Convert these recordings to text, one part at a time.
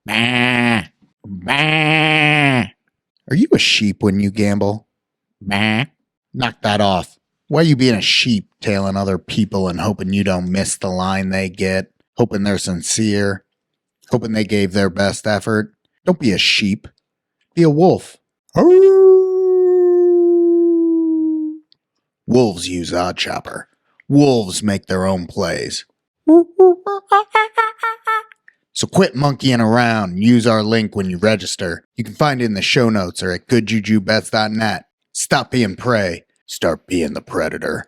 Bah, bah. Are you a sheep when you gamble? Bah. Knock that off. Why are you being a sheep tailing other people and hoping you don't miss the line they get? Hoping they're sincere? Hoping they gave their best effort? Don't be a sheep. Be a wolf. Wolves use Odd Chopper. Wolves make their own plays. So quit monkeying around and use our link when you register. You can find it in the show notes or at goodjujubets.net. Stop being prey. Start being the predator.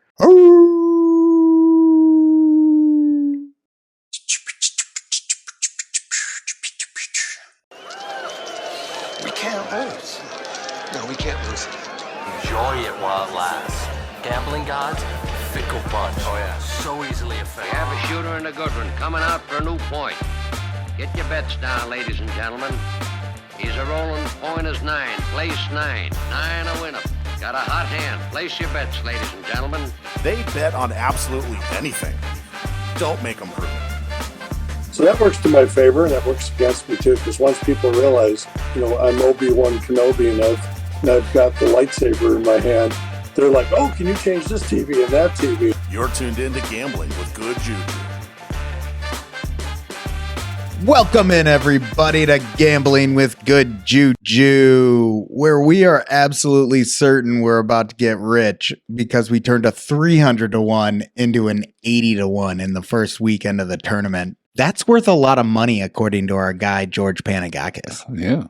We can't lose. No, we can't lose. Enjoy it while it lasts. Gambling gods, fickle bunch. Oh yeah, so easily We offended. have a shooter and a good one coming out for a new point. Get your bets down, ladies and gentlemen. He's a rolling point is 9, place 9. 9 a winner. Got a hot hand. Place your bets, ladies and gentlemen. They bet on absolutely anything. Don't make them prove it. So that works to my favor, and that works against me too, because once people realize, I'm Obi-Wan Kenobi and I've got the lightsaber in my hand, they're like, oh, can you change this TV and that TV? You're tuned in to Gambling with Good JuJu. Welcome in, everybody, to Gambling with Good JuJu, where we are absolutely certain we're about to get rich because we turned a 300 to 1 into an 80 to 1 in the first weekend of the tournament. That's worth a lot of money, according to our guy, George Panagakis. Yeah.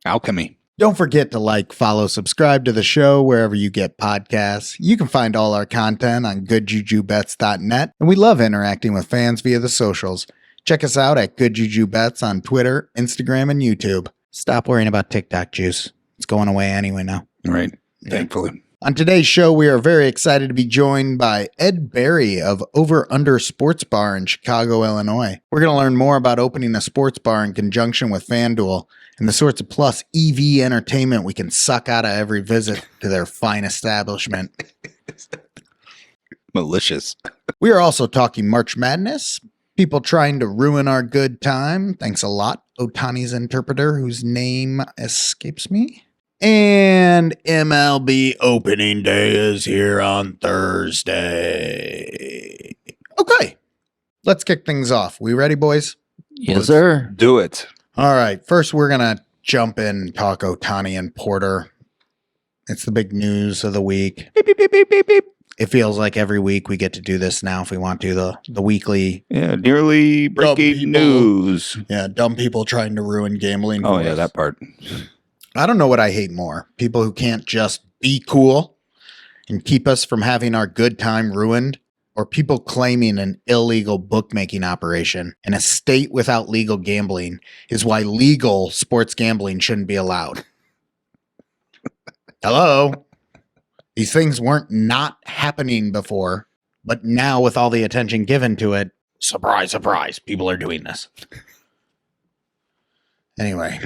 Alchemy. Don't forget to like, follow, subscribe to the show wherever you get podcasts. You can find all our content on goodjujubets.net, and we love interacting with fans via the socials. Check us out at Good JuJu Bets on Twitter, Instagram, and YouTube. Stop worrying about TikTok juice. It's going away anyway now. Right. Thankfully. On today's show, we are very excited to be joined by Ed Berry of Over Under Sports Bar in Chicago, Illinois. We're going to learn more about opening a sports bar in conjunction with FanDuel and the sorts of plus EV entertainment we can suck out of every visit to their fine establishment. Malicious. We are also talking March Madness, people trying to ruin our good time. Thanks a lot, Ohtani's interpreter, whose name escapes me. And MLB Opening Day is here on Thursday. Okay, let's kick things off. We ready, boys? Yes, sir. Do it. All right, first we're going to jump in and talk Ohtani and Porter. It's the big news of the week. Beep, beep, beep, beep, beep, beep. It feels like every week we get to do this now if we want to, the weekly. Yeah, nearly breaking news. Yeah, dumb people trying to ruin gambling. Oh, for yeah, us. that part. I don't know what I hate more. People who can't just be cool and keep us from having our good time ruined, or people claiming an illegal bookmaking operation in a state without legal gambling is why legal sports gambling shouldn't be allowed. Hello? These things weren't not happening before, but now with all the attention given to it, surprise, surprise, people are doing this. Anyway,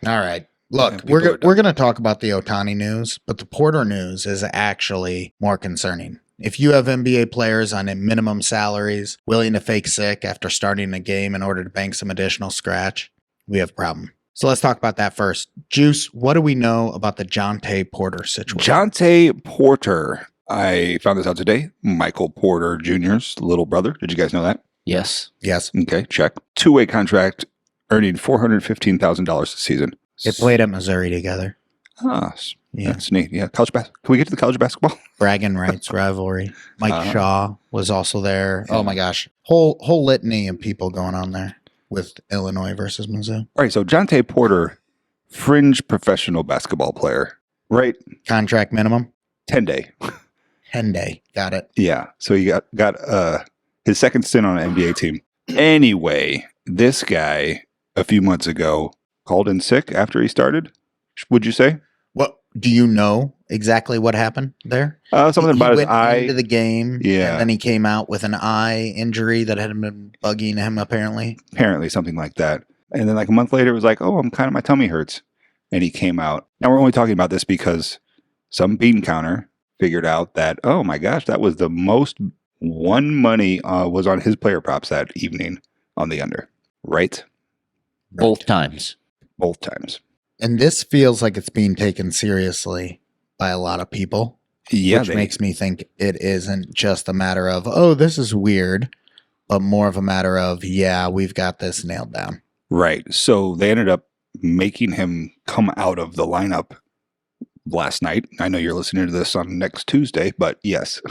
all right. Look, Yeah, we're going to talk about the Ohtani news, but the Porter news is actually more concerning. If you have NBA players on minimum salaries willing to fake sick after starting a game in order to bank some additional scratch, we have a problem. So let's talk about that first. Juice, what do we know about the Jontay Porter situation? Jontay Porter. I found this out today. Michael Porter Jr.'s little brother. Did you guys know that? Yes. Yes. Okay, check. Two-way contract, earning $415,000 this season. They played at Missouri together. Ah, Yeah. that's neat. Yeah, college basketball. Can we get to the college basketball? Bragging rights rivalry. Mike Shaw was also there. Yeah. Oh my gosh. Whole litany of people going on there with Illinois versus Mizzou. All right, so Jontay Porter, fringe professional basketball player, right? Contract minimum? 10-day. 10-day. Got it. Yeah, so he got his second stint on an NBA team. Anyway, this guy a few months ago called in sick after he started, would you say? What do you know exactly what happened there? Something about his went eye. into the game, Yeah. and then he came out with an eye injury that had been bugging him. Apparently, Something like that. And then like a month later, it was like, oh, my tummy hurts. And he came out. Now we're only talking about this because some bean counter figured out that, oh my gosh, that was the most won money was on his player props that evening on the under. Right? both times. Both times. And this feels like it's being taken seriously by a lot of people, Yeah, which makes me think it isn't just a matter of, oh, this is weird, but more of a matter of, yeah, we've got this nailed down. Right. So they ended up making him come out of the lineup last night. I know you're listening to this on next Tuesday, but yes,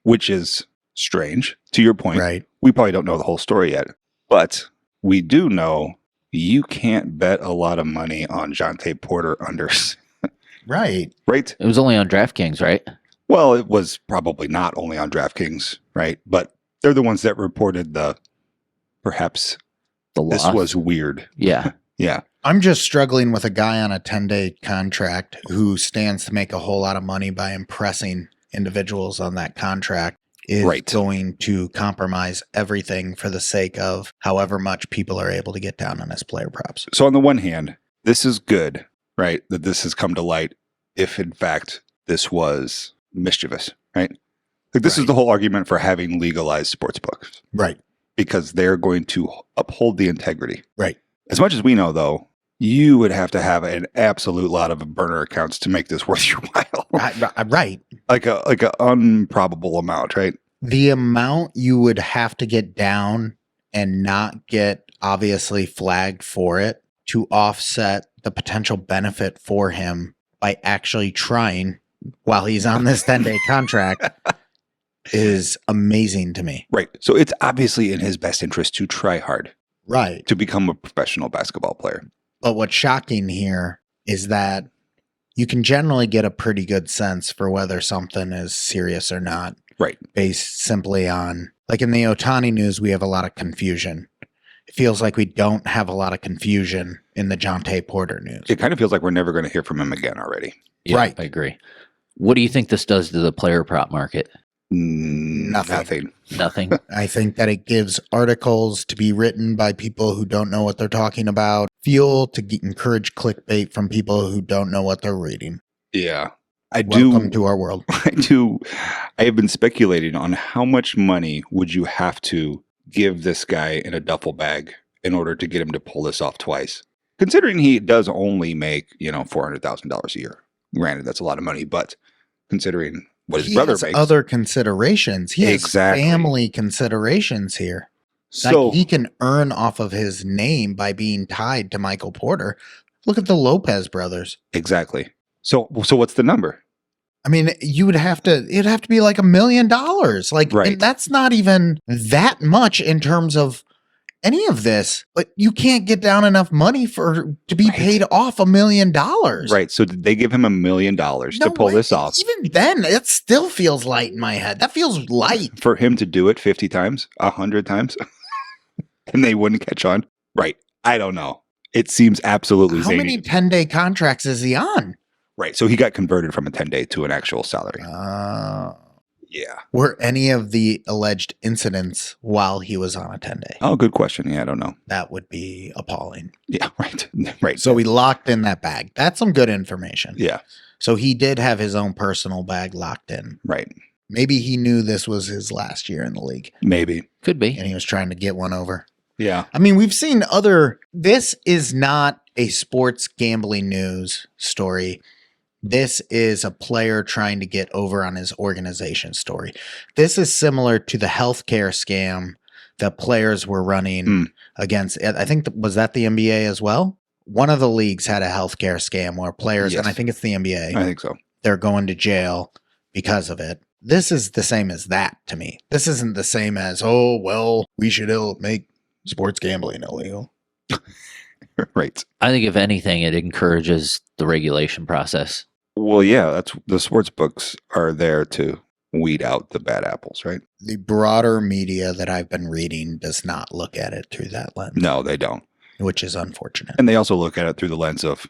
which is strange. To your point, Right. we probably don't know the whole story yet, but we do know you can't bet a lot of money on Jontay Porter unders. Right. Right? It was only on DraftKings, right? Well, it was probably not only on DraftKings, right? But they're the ones that reported perhaps The loss. this was weird. Yeah. Yeah. I'm just struggling with a guy on a 10-day contract who stands to make a whole lot of money by impressing individuals on that contract is Right. going to compromise everything for the sake of however much people are able to get down on his player props. So on the one hand, this is good, right? That this has come to light if in fact this was mischievous, right? Like this is Right. the whole argument for having legalized sportsbooks Right. because they're going to uphold the integrity. Right. As much as we know though, you would have to have an absolute lot of burner accounts to make this worth your while. Right. like a unprobable amount, right? The amount you would have to get down and not get obviously flagged for it to offset the potential benefit for him by actually trying while he's on this 10-day contract is amazing to me. Right. So it's obviously in his best interest to try hard Right. to become a professional basketball player. But what's shocking here is that you can generally get a pretty good sense for whether something is serious or not. Right. Based simply on, like in the Ohtani news, we have a lot of confusion. It feels like we don't have a lot of confusion in the Jontay Porter news. It kind of feels like we're never going to hear from him again already. Yeah, Right. I agree. What do you think this does to the player prop market? Nothing. Nothing. I think that it gives articles to be written by people who don't know what they're talking about, fuel to encourage clickbait from people who don't know what they're reading. Yeah. Welcome to our world. I have been speculating on how much money would you have to give this guy in a duffel bag in order to get him to pull this off twice. Considering he does only make, $400,000 a year. Granted, that's a lot of money, but considering what his He brother has makes. other considerations. He has Exactly. family considerations here. So Like he can earn off of his name by being tied to Michael Porter. Look at the Lopez brothers. exactly. So what's the number? I mean, it'd have to be like $1 million. Like, Right. and that's not even that much in terms of any of this, but you can't get down enough money to be Right. paid off $1 million. Right. So did they give him $1 million to pull way. this off? Even then, it still feels light in my head. That feels light. For him to do it 50 times, 100 times, and they wouldn't catch on? Right. I don't know. It seems absolutely How zany. many 10-day contracts is he on? Right. So he got converted from a 10-day to an actual salary. Yeah. Were any of the alleged incidents while he was on a 10-day? Oh, good question. Yeah, I don't know. That would be appalling. Yeah, right. Right. So he locked in that bag. That's some good information. Yeah, So he did have his own personal bag locked in. right. Maybe he knew this was his last year in the league Maybe. Could be. and he was trying to get one over. Yeah. I mean, we've seen this is not a sports gambling news story. This is a player trying to get over on his organization story. This is similar to the healthcare scam that players were running against. I think, was that the NBA as well? One of the leagues had a healthcare scam where players, Yes. and I think it's the NBA, I think so. they're going to jail because of it. This is the same as that to me. This isn't the same as, oh, well, we should make sports gambling illegal. Right. I think if anything, it encourages the regulation process. Well, yeah, that's the sports books are there to weed out the bad apples, right? The broader media that I've been reading does not look at it through that lens, No, they don't. which is unfortunate. And they also look at it through the lens of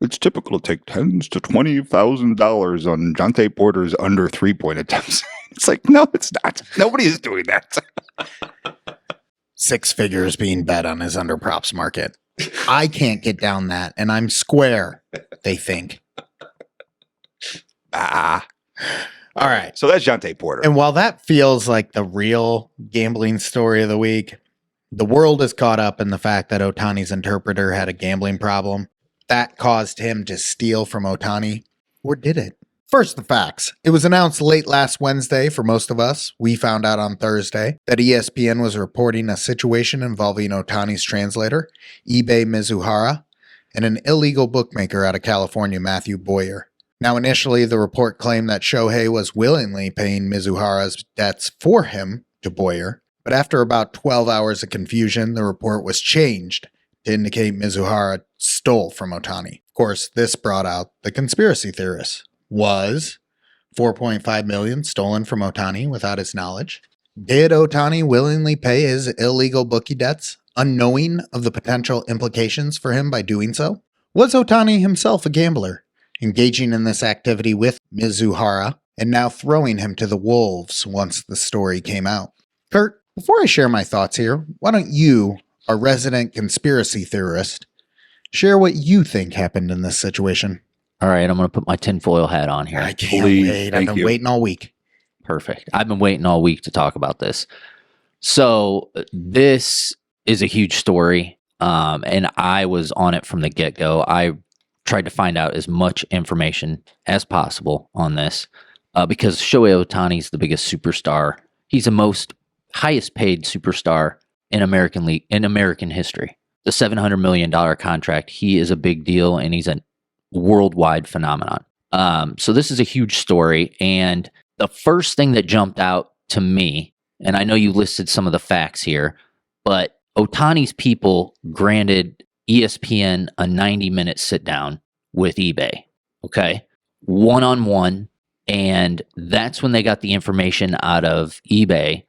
it's typical to take $10,000 to $20,000 on Jontay Porter's under 3-point attempts. It's like, no, it's not. Nobody is doing that. 6 figures being bet on his under props market. I can't get down that, and I'm square, they think. All right. So that's Jontay Porter. And while that feels like the real gambling story of the week, The world is caught up in the fact that Ohtani's interpreter had a gambling problem. That caused him to steal from Ohtani. Or did it? First, the facts. It was announced late last Wednesday for most of us. We found out on Thursday that ESPN was reporting a situation involving Ohtani's translator, eBay Mizuhara, and an illegal bookmaker out of California, Matthew Boyer. Now, initially, the report claimed that Shohei was willingly paying Mizuhara's debts for him to Boyer, but after about 12 hours of confusion, the report was changed to indicate Mizuhara stole from Ohtani. Of course, this brought out the conspiracy theorists. Was $4.5 million stolen from Ohtani without his knowledge? Did Ohtani willingly pay his illegal bookie debts, unknowing of the potential implications for him by doing so? Was Ohtani himself a gambler, engaging in this activity with Mizuhara, and now throwing him to the wolves once the story came out? Kurt, before I share my thoughts here, why don't you, a resident conspiracy theorist, share what you think happened in this situation? All right, I'm going to put my tinfoil hat on here. I can't Please, wait. I've thank been you. waiting all week. Perfect. I've been waiting all week to talk about this. So this is a huge story, and I was on it from the get-go. I tried to find out as much information as possible on this because Shohei Ohtani is the biggest superstar. He's the most highest-paid superstar in American history. The $700 million contract. He is a big deal, and he's a worldwide phenomenon. So this is a huge story, and the first thing that jumped out to me, and I know you listed some of the facts here, but Ohtani's people granted ESPN a 90-minute sit-down with eBay, okay? One-on-one, and that's when they got the information out of eBay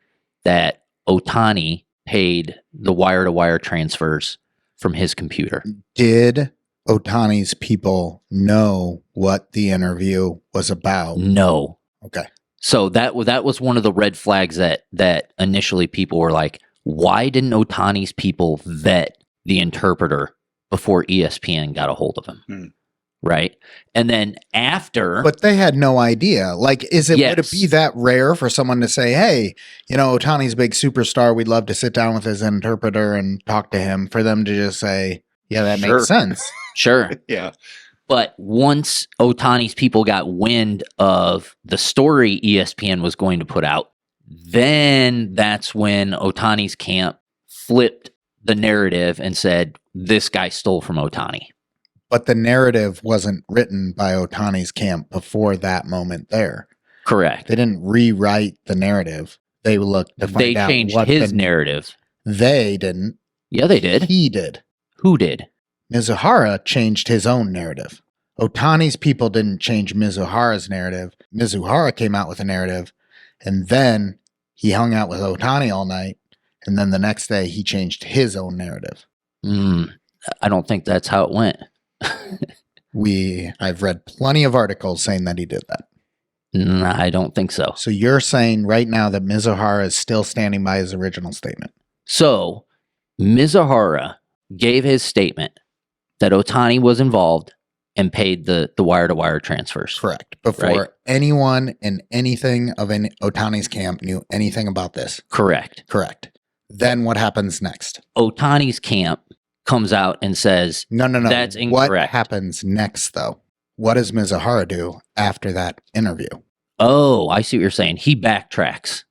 that Ohtani paid the wire-to-wire transfers from his computer. Did Ohtani's people know what the interview was about? No. Okay. So that was one of the red flags that initially people were like, why didn't Ohtani's people vet the interpreter before ESPN got a hold of him? Right? And then after... But they had no idea. Like, would it be that rare for someone to say, hey, Ohtani's a big superstar, we'd love to sit down with his interpreter and talk to him, for them to just say, yeah, that makes sense. Sure. Yeah. But once Ohtani's people got wind of the story ESPN was going to put out, then that's when Ohtani's camp flipped the narrative and said, this guy stole from Ohtani. But the narrative wasn't written by Ohtani's camp before that moment there. Correct. They didn't rewrite the narrative. They looked to find out They changed what his narrative. They didn't. Yeah, they did. He did. Who did? Mizuhara changed his own narrative. Ohtani's people didn't change Mizuhara's narrative. Mizuhara came out with a narrative, and then he hung out with Ohtani all night, and then the next day he changed his own narrative. I don't think that's how it went. I've read plenty of articles saying that he did that. Nah, I don't think so. So you're saying right now that Mizuhara is still standing by his original statement? So Mizuhara gave his statement that Ohtani was involved and paid the wire-to-wire transfers. Correct. Before anyone in anything of Ohtani's camp knew anything about this. Correct. Then what happens next? Ohtani's camp comes out and says, No. That's incorrect. What happens next, though? What does Mizuhara do after that interview? Oh, I see what you're saying. He backtracks.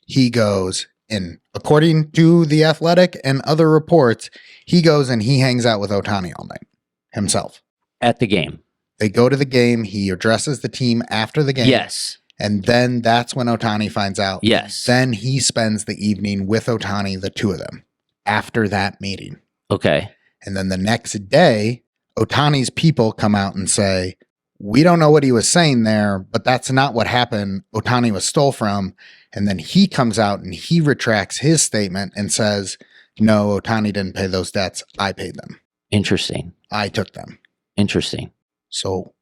He goes, and according to The Athletic and other reports, he goes and he hangs out with Ohtani all night himself. At the game. They go to the game. He addresses the team after the game. Yes. And then that's when Ohtani finds out. Yes. Then he spends the evening with Ohtani, the two of them, after that meeting. Okay. And then the next day, Ohtani's people come out and say, we don't know what he was saying there, but that's not what happened. Ohtani was stole from. And then he comes out and he retracts his statement and says, no, Ohtani didn't pay those debts. I paid them. Interesting. I took them. Interesting. So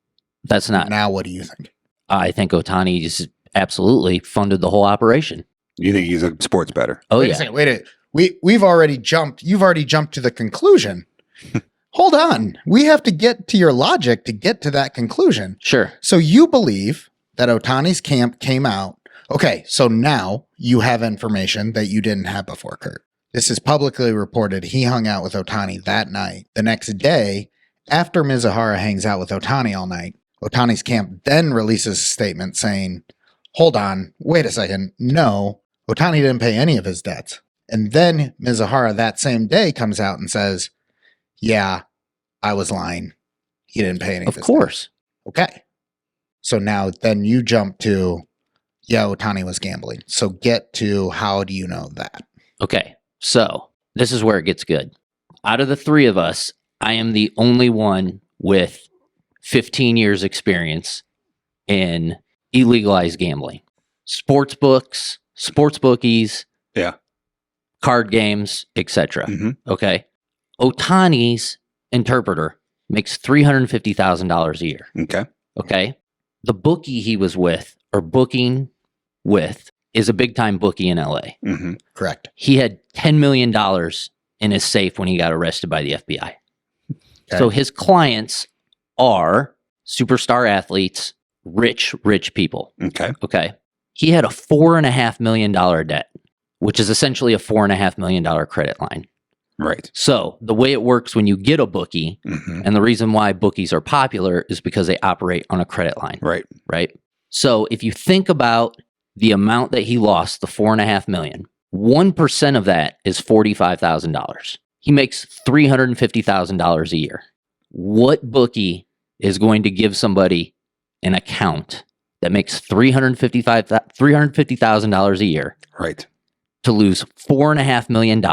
that's not. Now what do you think? I think Ohtani just absolutely funded the whole operation. You think he's a sports bettor? Oh, wait yeah. a second, wait a minute. You've already jumped to the conclusion. Hold on. We have to get to your logic to get to that conclusion. Sure. So you believe that Ohtani's camp came out. Okay, so now you have information that you didn't have before, Kurt. This is publicly reported. He hung out with Ohtani that night. The next day, after Mizuhara hangs out with Ohtani all night, Ohtani's camp then releases a statement saying, hold on, wait a second, no, Ohtani didn't pay any of his debts. And then Mizuhara that same day comes out and says, yeah, I was lying. He didn't pay any of his debts. Of course. Okay. So now then you jump to, yeah, Ohtani was gambling. So get to, how do you know that? Okay. So this is where it gets good. Out of the three of us, I am the only one with 15 years experience in illegalized gambling. Sports books, sports bookies, Yeah. card games, etc. Mm-hmm. Okay. Ohtani's interpreter makes $350,000 a year. Okay. Okay. The bookie he was with or booking with is a big time bookie in LA. Mm-hmm. Correct. He had $10 million in his safe when he got arrested by the FBI. Okay. So his clients are superstar athletes, rich people. Okay. Okay. He had a $4.5 million debt, which is essentially a $4.5 million credit line. Right. So the way it works when you get a bookie, Mm-hmm. and the reason why bookies are popular is because they operate on a credit line. Right. Right. So if you think about the amount that he lost, the $4.5 million, 1% of that is $45,000. He makes $350,000 a year. What bookie is going to give somebody an account that makes $350,000 a year Right. to lose $4.5 million,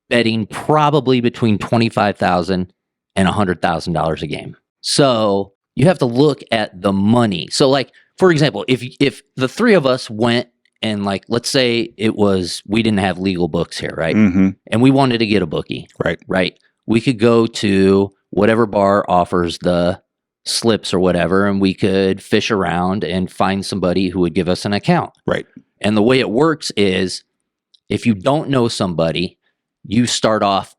betting probably between $25,000 and $100,000 a game? So you have to look at the money. So, like, for example, if the three of us went and, like, let's say it was, we didn't have legal books here, right? Mm-hmm. And we wanted to get a bookie, Right. right? We could go to whatever bar offers the slips or whatever, and we could fish around and find somebody who would give us an account. Right. And the way it works is, if you don't know somebody, you start off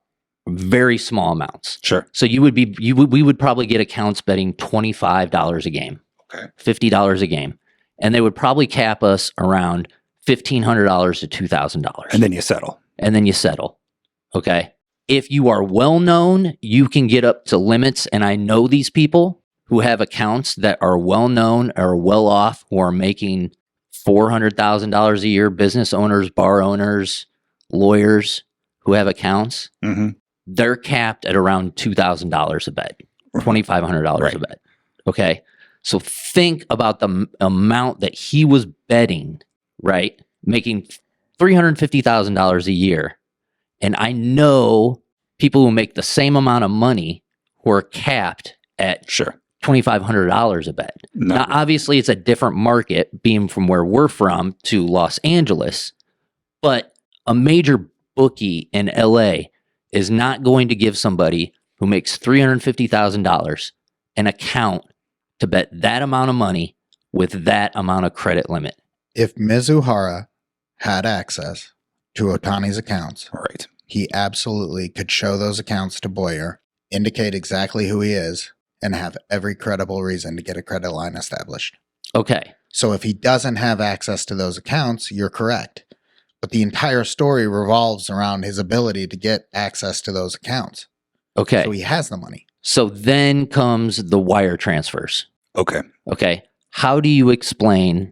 very small amounts. Sure. So we would probably get accounts betting $25 a game, Okay. $50 a game, and they would probably cap us around $1,500 to $2,000. And then you settle. Okay. If you are well known, you can get up to limits. And I know these people who have accounts that are well known or well off, who are making $400,000 a year, business owners, bar owners, lawyers who have accounts. Mm-hmm. They're capped at around $2,000 a bet, $2,500 Right. a bet. Okay. So think about the amount that he was betting, right? Making $350,000 a year. And I know people who make the same amount of money who are capped at Sure. $2,500 a bet. No. Now, obviously, it's a different market being from where we're from to Los Angeles, but a major bookie in LA is not going to give somebody who makes $350,000 an account to bet that amount of money with that amount of credit limit. If Mizuhara had access to Ohtani's accounts, Right. he absolutely could show those accounts to Boyer, indicate exactly who he is, and have every credible reason to get a credit line established. Okay. So if he doesn't have access to those accounts, you're correct. But the entire story revolves around his ability to get access to those accounts. Okay. So he has the money. So then comes the wire transfers. Okay. Okay. How do you explain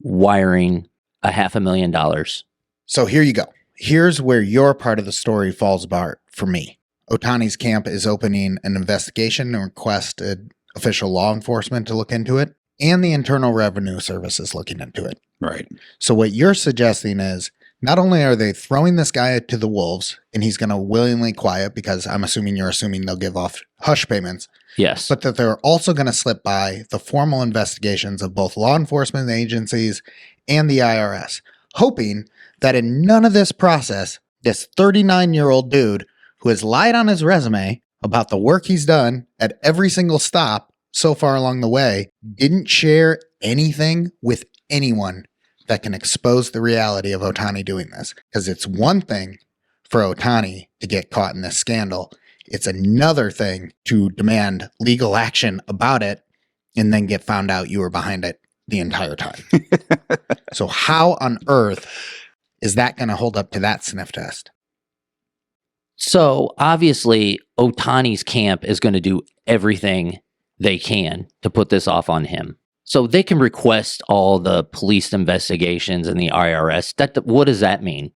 wiring $500,000? So here you go. Here's where your part of the story falls apart for me. Ohtani's camp is opening an investigation and requested official law enforcement to look into it, and the Internal Revenue Service is looking into it. Right. So what you're suggesting is, not only are they throwing this guy to the wolves, and he's going to willingly quiet, because I'm assuming you're assuming they'll give off hush payments, Yes. but that they're also going to slip by the formal investigations of both law enforcement agencies and the IRS, hoping that in none of this process, this 39-year-old dude who has lied on his resume about the work he's done at every single stop so far along the way didn't share anything with anyone that can expose the reality of Ohtani doing this. Because it's one thing for Ohtani to get caught in this scandal. It's another thing to demand legal action about it and then get found out you were behind it the entire time. So how on earth is that going to hold up to that sniff test? So obviously, Ohtani's camp is going to do everything they can to put this off on him. So they can request all the police investigations and the IRS. What does that mean?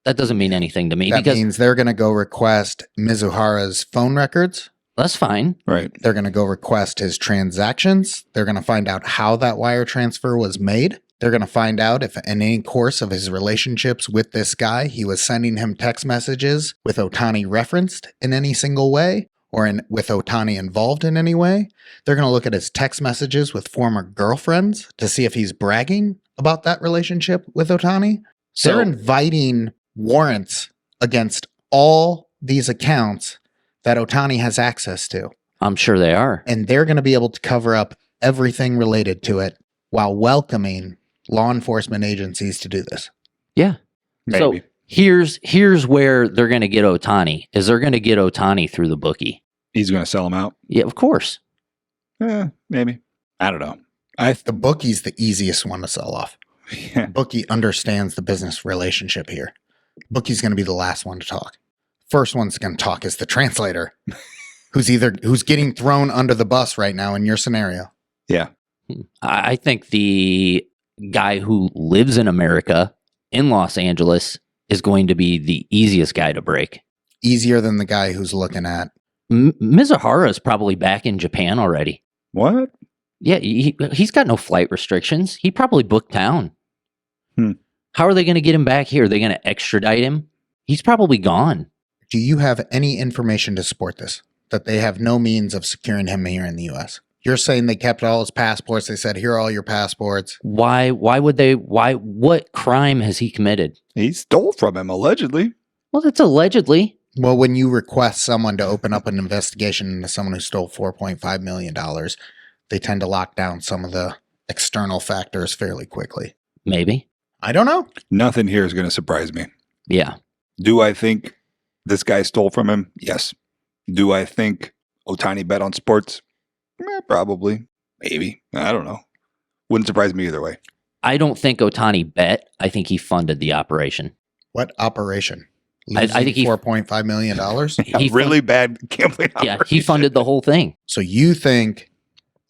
That doesn't mean anything to me. That because means they're going to go request Mizuhara's phone records. that's fine. Right. They're going to go request his transactions. They're going to find out how that wire transfer was made. They're going to find out if in any course of his relationships with this guy, he was sending him text messages with Ohtani referenced in any single way or with Ohtani involved in any way. They're going to look at his text messages with former girlfriends to see if he's bragging about that relationship with Ohtani. So They're inviting warrants against all these accounts that Ohtani has access to. I'm sure they are. And they're going to be able to cover up everything related to it while welcoming law enforcement agencies to do this. Yeah. Maybe. So here's where they're going to get Ohtani. Is they're going to get Ohtani through the bookie. He's going to sell him out. Yeah, of course. Maybe. I don't know. The bookie's the easiest one to sell off. Yeah. Bookie understands the business relationship here. Bookie's going to be the last one to talk. First one's going to talk is the translator, who's getting thrown under the bus right now in your scenario. Yeah. I think the guy who lives in America, in Los Angeles, is going to be the easiest guy to break. Easier than the guy who's looking at. Mizuhara is probably back in Japan already. What? Yeah, he's got no flight restrictions. He probably booked town. How are they going to get him back here? Are they going to extradite him? He's probably gone. Do you have any information to support this? That they have no means of securing him here in the U.S.? You're saying they kept all his passports. They said, here are all your passports. Why would they? What crime has he committed? He stole from him, allegedly. Well, that's allegedly. Well, when you request someone to open up an investigation into someone who stole $4.5 million, they tend to lock down some of the external factors fairly quickly. Maybe. I don't know. Nothing here is going to surprise me. Yeah. Do I think this guy stole from him? Yes. Do I think Ohtani bet on sports? Probably. Maybe. I don't know. Wouldn't surprise me either way. I don't think Ohtani bet. I think he funded the operation. What operation? I think he $4.5 million. He really bad gambling Yeah, operation. he funded the whole thing. So you think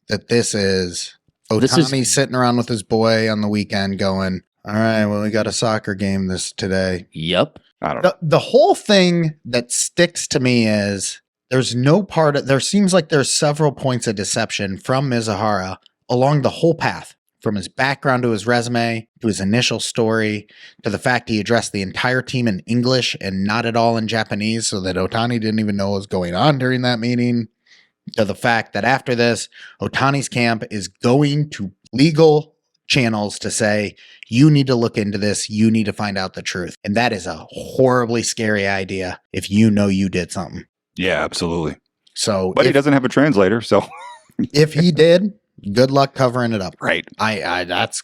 that this is Ohtani sitting around with his boy on the weekend going, all right, well, we got a soccer game today. Yep. I don't know. The whole thing that sticks to me is there seems like there's several points of deception from Mizuhara along the whole path, from his background to his resume, to his initial story, to the fact he addressed the entire team in English and not at all in Japanese, so that Ohtani didn't even know what was going on during that meeting, to the fact that after this, Ohtani's camp is going to legal channels to say, you need to look into this, you need to find out the truth. And that is a horribly scary idea if you know you did something. Yeah, absolutely. So, But he doesn't have a translator, so. if he did, good luck covering it up. Right. I that's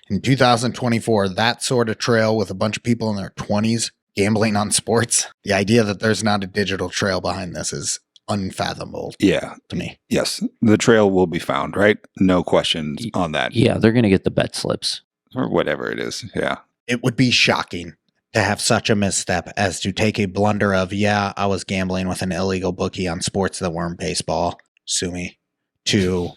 in 2024, that sort of trail with a bunch of people in their 20s gambling on sports. The idea that there's not a digital trail behind this is unfathomable Yeah. to me. Yes. The trail will be found, right? No questions on that. Yeah, they're going to get the bet slips. Or whatever it is. Yeah. It would be shocking to have such a misstep as to take a blunder of, yeah, I was gambling with an illegal bookie on sports that weren't baseball, sue me, to,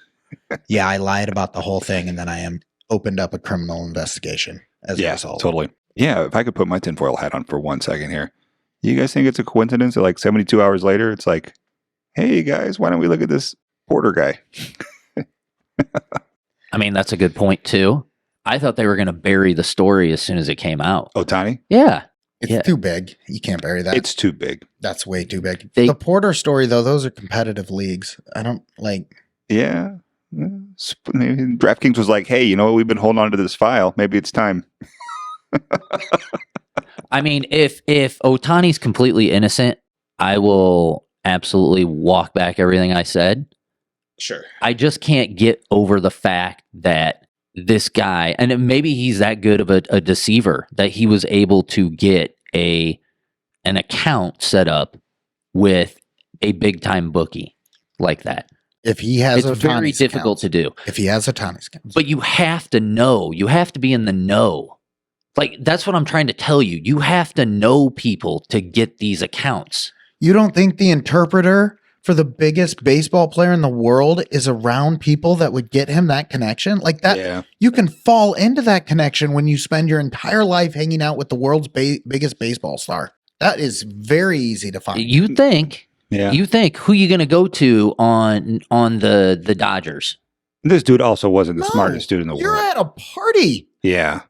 yeah, I lied about the whole thing and then I opened up a criminal investigation as a result. Totally. Yeah, if I could put my tinfoil hat on for 1 second here. You guys think it's a coincidence that like 72 hours later, it's like, hey guys, why don't we look at this Porter guy? I mean, that's a good point too. I thought they were going to bury the story as soon as it came out. Ohtani? Yeah. It's too big. You can't bury that. It's too big. That's way too big. The Porter story, though, those are competitive leagues. I don't like. Yeah. Maybe DraftKings was like, hey, you know what? We've been holding on to this file. Maybe it's time. I mean, if Ohtani's completely innocent, I will absolutely walk back everything I said. Sure. I just can't get over the fact that this guy, and maybe he's that good of a deceiver that he was able to get an account set up with a big time bookie like that. If he has, it's very difficult to do. If he has Ohtani's accounts, but you have to know. You have to be in the know Like, that's what I'm trying to tell you. You have to know people to get these accounts. You don't think the interpreter for the biggest baseball player in the world is around people that would get him that connection? Like that, Yeah. you can fall into that connection when you spend your entire life hanging out with the world's biggest baseball star. That is very easy to find. You think who you going to go to on the Dodgers? This dude also wasn't the No, smartest dude in the You're world. at a party Yeah.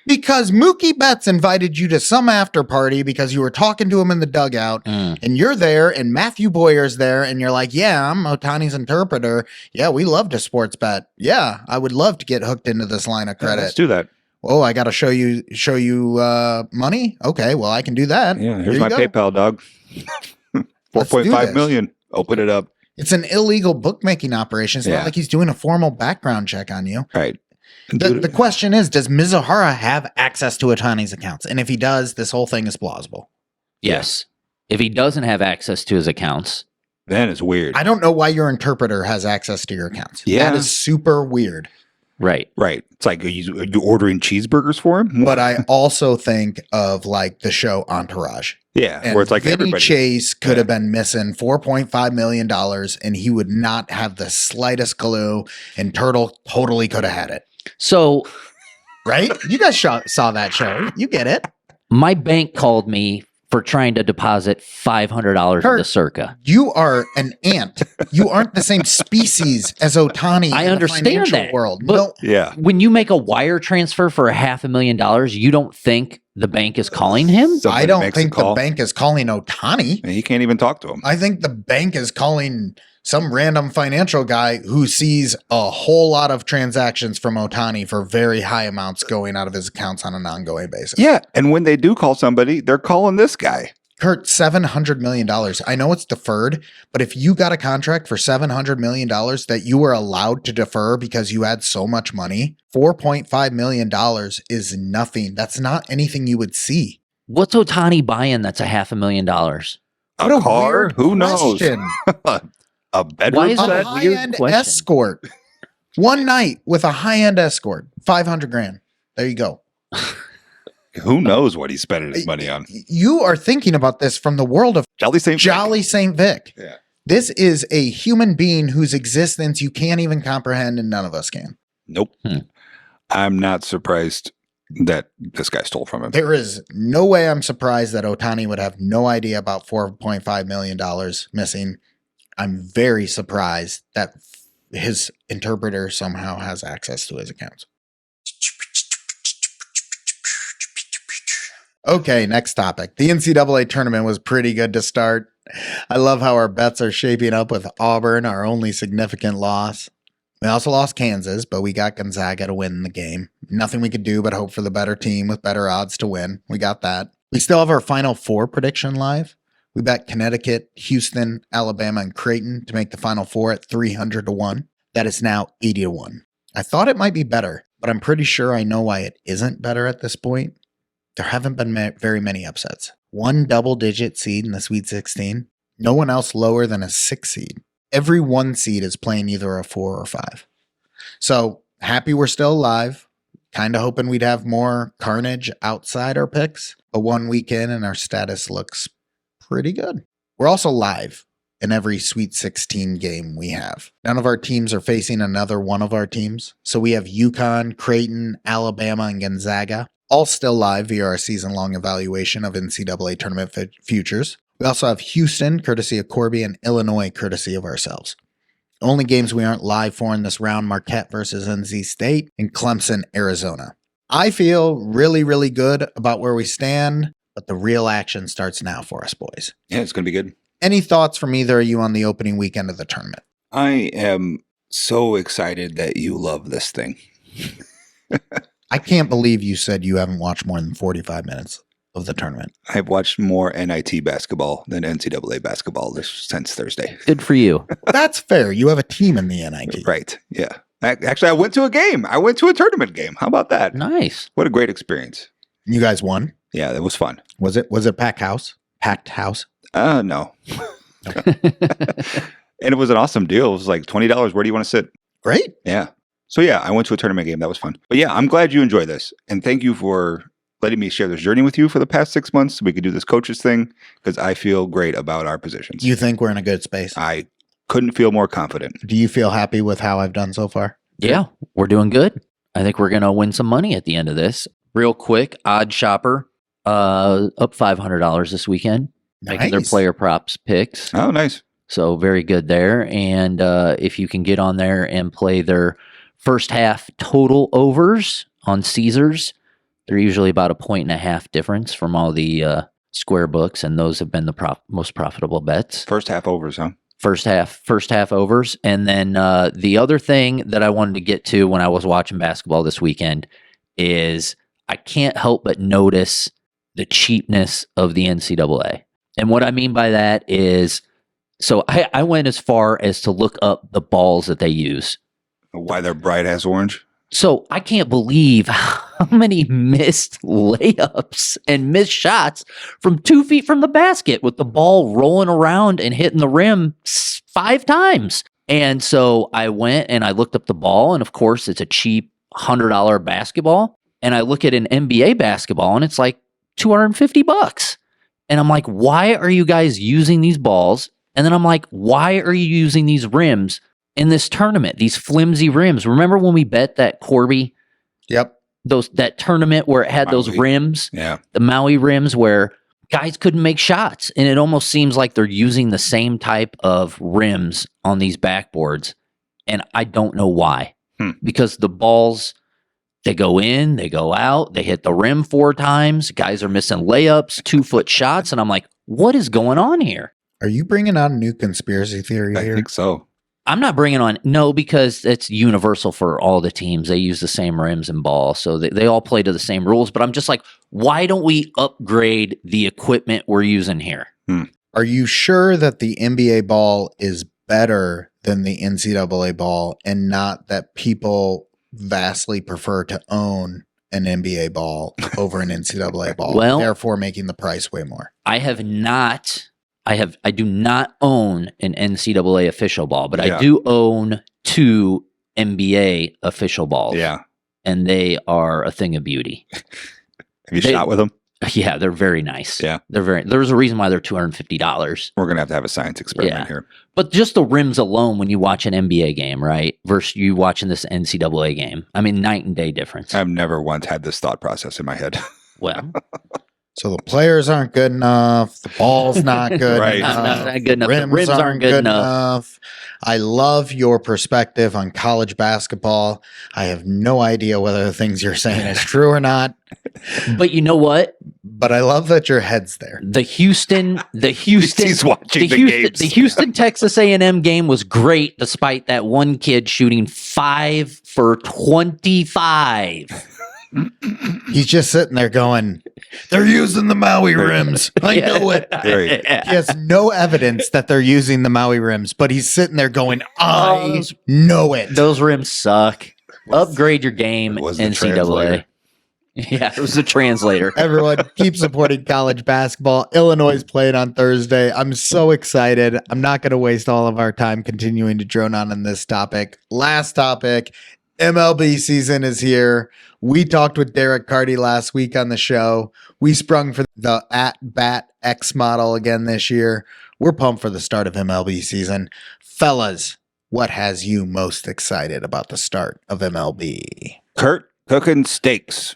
because Mookie Betts invited you to some after party because you were talking to him in the dugout and you're there and Matthew Boyer's there and you're like, yeah, I'm Ohtani's interpreter. Yeah, we love to sports bet. Yeah, I would love to get hooked into this line of Yeah, credit. let's do that. Oh, I got to show you money. Okay, well, I can do that. Yeah, Here here's you my go. PayPal, dog. Let's do 4.5 this. million. Open it up. It's an illegal bookmaking operation. It's Yeah. not like he's doing a formal background check on you. Right. The question is, does Mizuhara have access to Ohtani's accounts? And if he does, this whole thing is plausible. Yes. If he doesn't have access to his accounts, Then it's weird. I don't know why your interpreter has access to your accounts. Yeah. That is super weird. right. Right. It's like, are you ordering cheeseburgers for him? But I also think of like the show Entourage. Yeah. And Where it's like Vinny everybody. Chase could have been missing $4.5 million and he would not have the slightest clue, and Turtle totally could have had it. So Right? You guys saw that show. You get it. my bank called me for trying to deposit $500 Kurt, into Circa. You are an ant. You aren't the same species as Ohtani I in the understand financial that, world. but- No, Yeah. When you make a wire transfer for $500,000, you don't think the bank is calling him? Somebody I don't makes a think the call, bank is calling Ohtani. and you can't even talk to him. I think the bank is calling some random financial guy who sees a whole lot of transactions from Ohtani for very high amounts going out of his accounts on an ongoing basis. Yeah. And when they do call somebody, they're calling this guy. Kurt, $700 million. I know it's deferred, but if you got a contract for $700 million that you were allowed to defer because you had so much money, $4.5 million is nothing. That's not anything you would see. What's Ohtani buying that's $500,000? A What car? weird Who knows? question. A bedroom Why is A that set? weird high-end question? escort. One night with a high-end escort, $500,000. There you go. Who knows what he's spending his money on? You are thinking about this from the world of Jolly St. Vic. Jolly St. Vic. Yeah. This is a human being whose existence you can't even comprehend, and none of us can. Nope. I'm not surprised that this guy stole from him. There is no way I'm surprised that Ohtani would have no idea about $4.5 million missing. I'm very surprised that his interpreter somehow has access to his accounts. Okay, next topic. The NCAA tournament was pretty good to start. I love how our bets are shaping up with Auburn, our only significant loss. We also lost Kansas, but we got Gonzaga to win the game. Nothing we could do but hope for the better team with better odds to win. We got that. We still have our Final Four prediction live. We bet Connecticut, Houston, Alabama, and Creighton to make the Final Four at 300 to 1. That is now 80 to 1. I thought it might be better, but I'm pretty sure I know why it isn't better at this point. There haven't been very many upsets. One double-digit seed in the Sweet 16. No one else lower than a 6 seed. Every 1 seed is playing either a 4 or 5. So happy we're still alive. Kind of hoping we'd have more carnage outside our picks. But 1 week in and our status looks pretty good. We're also live in every Sweet 16 game we have. None of our teams are facing another one of our teams. So we have UConn, Creighton, Alabama, and Gonzaga, all still live via our season-long evaluation of NCAA tournament futures. We also have Houston, courtesy of Corby, and Illinois, courtesy of ourselves. Only games we aren't live for in this round, Marquette versus NC State and Clemson, Arizona. I feel really, really good about where we stand, but the real action starts now for us, boys. Yeah, it's going to be good. Any thoughts from either of you on the opening weekend of the tournament? I am so excited that you love this thing. I can't believe you said you haven't watched more than 45 minutes of the tournament. I've watched more NIT basketball than NCAA basketball since Thursday. Good for you. That's fair. You have a team in the NIT. Right. Yeah. Actually, I went to a game. I went to a tournament game. How about that? Nice. What a great experience. You guys won? Yeah, it was fun. Was it packed house? Packed house? No. And it was an awesome deal. It was like $20. Where do you want to sit? Great. Yeah. So yeah, I went to a tournament game. That was fun. But yeah, I'm glad you enjoy this. And thank you for letting me share this journey with you for the past 6 months so we could do this coaches thing, because I feel great about our positions. You think we're in a good space? I couldn't feel more confident. Do you feel happy with how I've done so far? Yeah, we're doing good. I think we're going to win some money at the end of this. Real quick, Odd Shopper, up $500 this weekend. Making their player props picks. Oh, nice. So very good there. And if you can get on there and play their first half total overs on Caesars, they're usually about 1.5 difference from all the square books, and those have been the most profitable bets. First half overs, huh? First half overs. And then the other thing that I wanted to get to when I was watching basketball this weekend is I can't help but notice the cheapness of the NCAA. And what I mean by that is, so I went as far as to look up the balls that they use. Why they're bright ass orange? So I can't believe how many missed layups and missed shots from 2 feet from the basket with the ball rolling around and hitting the rim 5 times. And so I went and I looked up the ball, and of course it's a cheap $100 basketball. And I look at an NBA basketball and it's like $250. And I'm like, why are you guys using these balls? And then I'm like, why are you using these rims in this tournament, these flimsy rims? Remember when we bet that Corby? Yep. That tournament where it had those rims? Yeah. The Maui rims where guys couldn't make shots. And it almost seems like they're using the same type of rims on these backboards. And I don't know why. Because the balls, they go in, they go out, they hit the rim 4 times. Guys are missing layups, 2-foot shots. And I'm like, what is going on here? Are you bringing on a new conspiracy theory I here? think so. I'm not bringing on, no, because it's universal for all the teams. They use the same rims and balls, so they all play to the same rules. But I'm just like, why don't we upgrade the equipment we're using here? Are you sure that the NBA ball is better than the NCAA ball, and not that people vastly prefer to own an NBA ball over an NCAA ball, Well, therefore making the price way more? I do not own an NCAA official ball, but I do own 2 NBA official balls. Yeah. And they are a thing of beauty. Have you shot with them? Yeah, they're very nice. Yeah. There's a reason why they're $250. We're going to have a science experiment here. But just the rims alone when you watch an NBA game, right? Versus you watching this NCAA game. I mean, night and day difference. I've never once had this thought process in my head. Well, so the players aren't good enough. The ball's not good Right. enough. Not good enough. The The rims aren't good enough. I love your perspective on college basketball. I have no idea whether the things you're saying is true or not, But you know what? but I love that your head's there. The Houston, He's watching the games. The Houston Texas A&M game was great, despite that one kid shooting 5 for 25. He's just sitting there going, they're using the Maui rims. I know it. Right. He has no evidence that they're using the Maui rims, but he's sitting there going, I Those- know it. Those rims suck. Upgrade your game, It was the NCAA. translator. Yeah, it was the translator. Everyone, keep supporting college basketball. Illinois is playing on Thursday. I'm so excited. I'm not going to waste all of our time continuing to drone on this topic. Last topic, MLB season is here. We talked with Derek Carty last week on the show. We sprung for the at-bat X model again this year. We're pumped for the start of MLB season. Fellas, what has you most excited about the start of MLB? Kurt cooking steaks.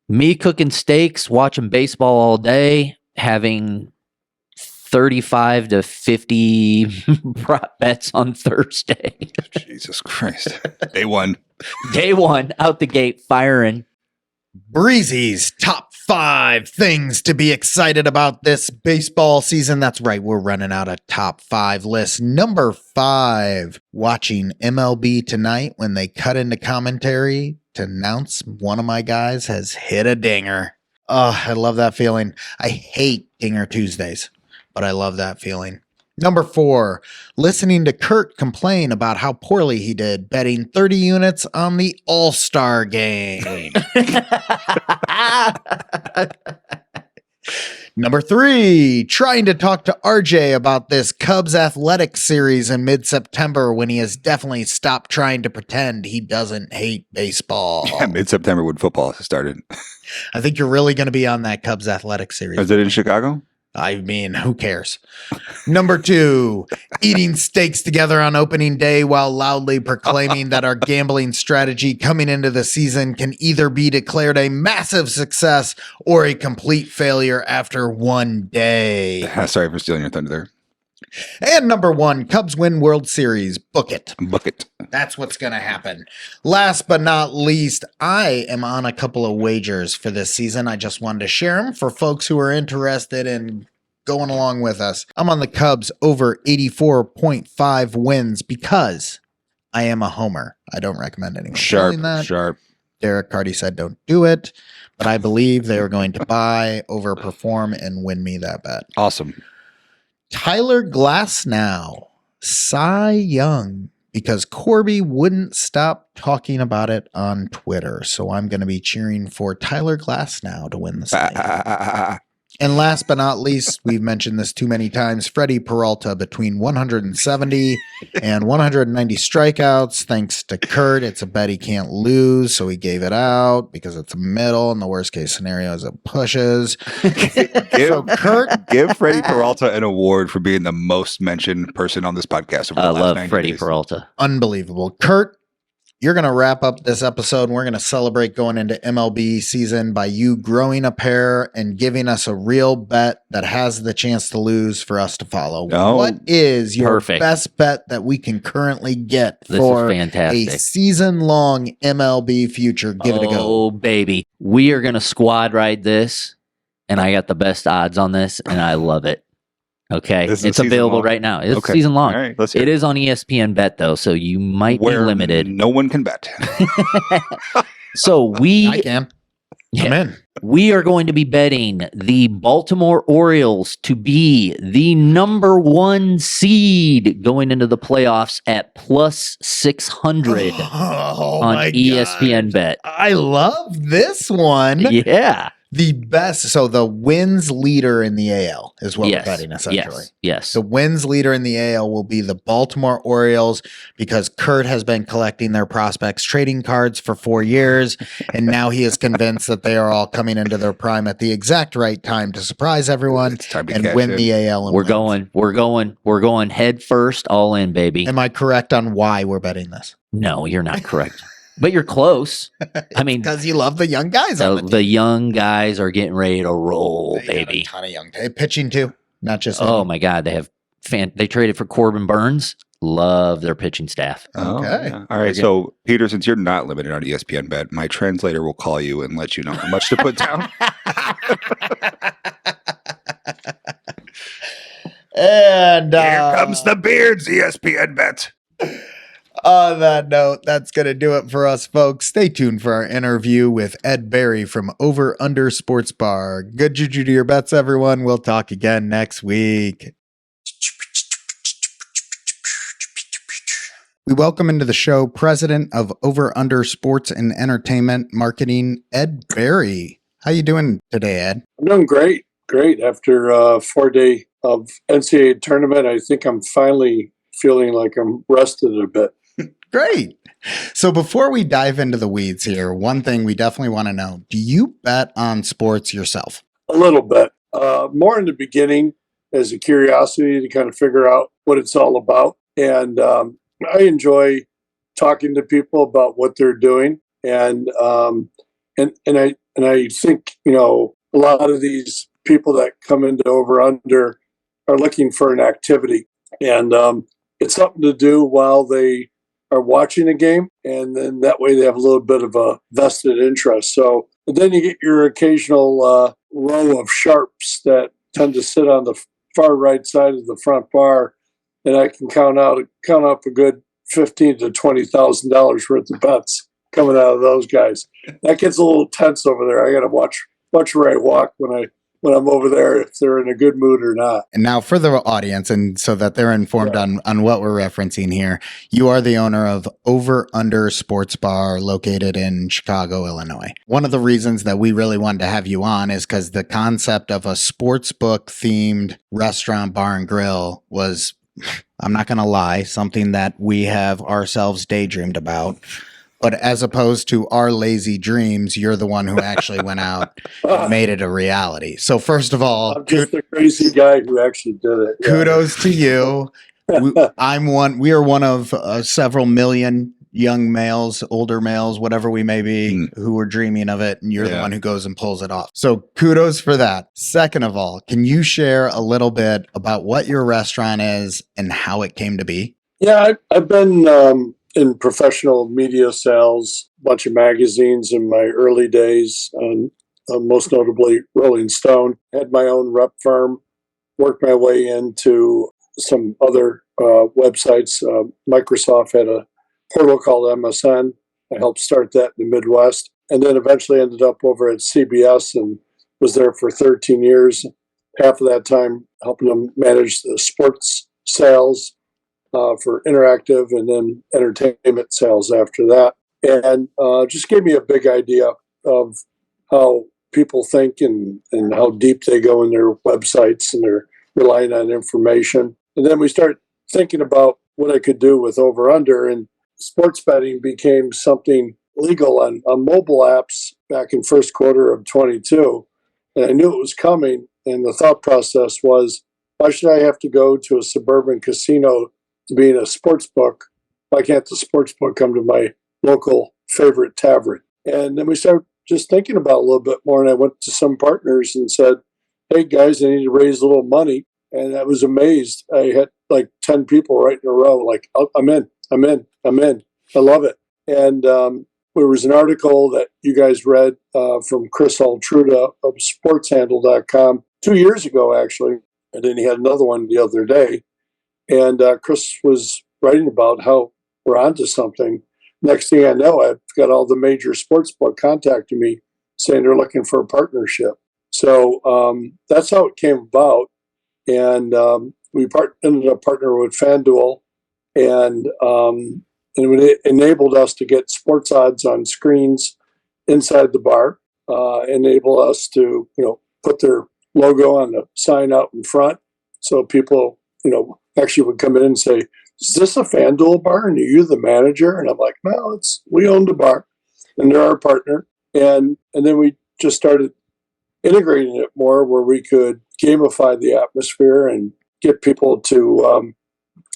Me cooking steaks, watching baseball all day, having 35 to 50 prop bets on Thursday. Jesus Christ. Day one. Day one, out the gate, firing. Breezy's top 5 things to be excited about this baseball season. That's right, we're running out a top 5 list. Number 5, watching MLB tonight when they cut into commentary to announce one of my guys has hit a dinger. Oh, I love that feeling. I hate Dinger Tuesdays, but I love that feeling. Number 4, listening to Kurt complain about how poorly he did betting 30 units on the All-Star game. Number 3, trying to talk to RJ about this Cubs athletics series in mid-September when he has definitely stopped trying to pretend he doesn't hate baseball. Yeah, mid-September when football started. I think you're really going to be on that Cubs athletics series. Is it in Chicago? I mean, who cares? Number 2, eating steaks together on opening day while loudly proclaiming that our gambling strategy coming into the season can either be declared a massive success or a complete failure after one day. Sorry for stealing your thunder there. And number 1, Cubs win World Series. Book it. Book it. That's what's going to happen. Last but not least, I am on a couple of wagers for this season. I just wanted to share them for folks who are interested in going along with us. I'm on the Cubs over 84.5 wins because I am a homer. I don't recommend anyone doing that. Sharp. Derek Carty said don't do it, but I believe they are going to buy, overperform, and win me that bet. Awesome. Tyler Glasnow, Cy Young, because Corby wouldn't stop talking about it on Twitter. So I'm going to be cheering for Tyler Glasnow to win the thing. And last but not least, we've mentioned this too many times, Freddie Peralta between 170 and 190 strikeouts. Thanks to Kurt, it's a bet he can't lose, so he gave it out because it's a middle, and the worst case scenario is it pushes. Give Freddie Peralta an award for being the most mentioned person on this podcast over the last 90 love Freddie days. Peralta. Unbelievable. Kurt, you're going to wrap up this episode, and we're going to celebrate going into MLB season by you growing a pair and giving us a real bet that has the chance to lose for us to follow. Oh, what is your perfect. best bet that we can currently get This for is fantastic. a season-long MLB future? Give it a go. Oh, baby. We are going to squad ride this, and I got the best odds on this, and I love it. Okay. This is It's season available long? right now. It's Okay. season long. All right, let's hear It is on ESPN Bet, though, so you might be Where limited. no one can bet. So I can. Yeah. I'm in. we are going to be betting the Baltimore Orioles to be the number 1 seed going into the playoffs at plus 600 Oh, on my ESPN God. Bet. I love this one. Yeah. The best. So the wins leader in the AL is what Yes. we're betting essentially. Yes. The wins leader in the AL will be the Baltimore Orioles because Kurt has been collecting their prospects trading cards for 4 years. And now he is convinced that they are all coming into their prime at the exact right time to surprise everyone It's time to and cash win in. the AL. And We're going head first, all in, baby. Am I correct on why we're betting this? No, you're not correct. But you're close. I mean, Because you love the young guys on the team. the young guys are getting ready to roll, They got baby. a ton of young pitching too, not just Oh my God, they have they traded for Corbin Burns. Love their pitching staff. Oh, Okay. yeah. All right. So, Peter, since you're not limited on ESPN Bet, my translator will call you and let you know how much to put down. And Here comes the beards, ESPN Bet. on that note, that's going to do it for us, folks. Stay tuned for our interview with Ed Barry from Over Under Sports Bar. Good juju to your bets, everyone. We'll talk again next week. We welcome into the show President of Over Under Sports and Entertainment Marketing, Ed Barry. How you doing today, Ed? I'm doing great. Great. After a 4-day of NCAA tournament, I think I'm finally feeling like I'm rested a bit. Great. So before we dive into the weeds here, one thing we definitely want to know, do you bet on sports yourself? A little bit. More in the beginning as a curiosity to kind of figure out what it's all about. And I enjoy talking to people about what they're doing. And I think, you know, a lot of these people that come into Over Under are looking for an activity. And it's something to do while they are watching a game, and then that way they have a little bit of a vested interest. So then you get your occasional row of sharps that tend to sit on the far right side of the front bar, and I can count up a good $15,000 to $20,000 worth of bets coming out of those guys. That gets a little tense over there. I got to watch where I walk when I when I'm over there, if they're in a good mood or not. And now for the audience, and so that they're informed on what we're referencing here, you are the owner of Over Under Sports Bar located in Chicago, Illinois. One of the reasons that we really wanted to have you on is because the concept of a sports book themed restaurant, bar, and grill was, I'm not going to lie, something that we have ourselves daydreamed about. But as opposed to our lazy dreams, you're the one who actually went out and made it a reality. So first of all, I'm just the crazy guy who actually did it. Kudos to you. We are one of several million young males, older males, whatever we may be, who are dreaming of it. And you're the one who goes and pulls it off. So kudos for that. Second of all, can you share a little bit about what your restaurant is and how it came to be? Yeah, I've been in professional media sales, a bunch of magazines in my early days, and most notably Rolling Stone. Had my own rep firm, worked my way into some other websites. Microsoft had a portal called MSN. I helped start that in the Midwest, and then eventually ended up over at CBS and was there for 13 years. Half of that time helping them manage the sports sales for interactive and then entertainment sales after that. And just gave me a big idea of how people think and how deep they go in their websites and they're relying on information. And then we start thinking about what I could do with Over Under, and sports betting became something legal on mobile apps back in first quarter of 22. And I knew it was coming. And the thought process was, why should I have to go to a suburban casino to be in a sports book? Why can't the sports book come to my local favorite tavern? And then we started just thinking about it a little bit more. And I went to some partners and said, hey guys, I need to raise a little money. And I was amazed. I had like 10 people right in a row, like, oh, I'm in. I love it. And there was an article that you guys read from Chris Altruda of sportshandle.com 2 years ago, actually. And then he had another one the other day. And Chris was writing about how we're onto something. Next thing I know, I've got all the major sportsbook contacting me saying they're looking for a partnership. So that's how it came about. And we ended up partnering with FanDuel, and it enabled us to get sports odds on screens inside the bar, enable us to put their logo on the sign out in front, so people actually would come in and say, is this a FanDuel bar? And are you the manager? And I'm like, no, we own the bar and they're our partner. And then we just started integrating it more where we could gamify the atmosphere and get people to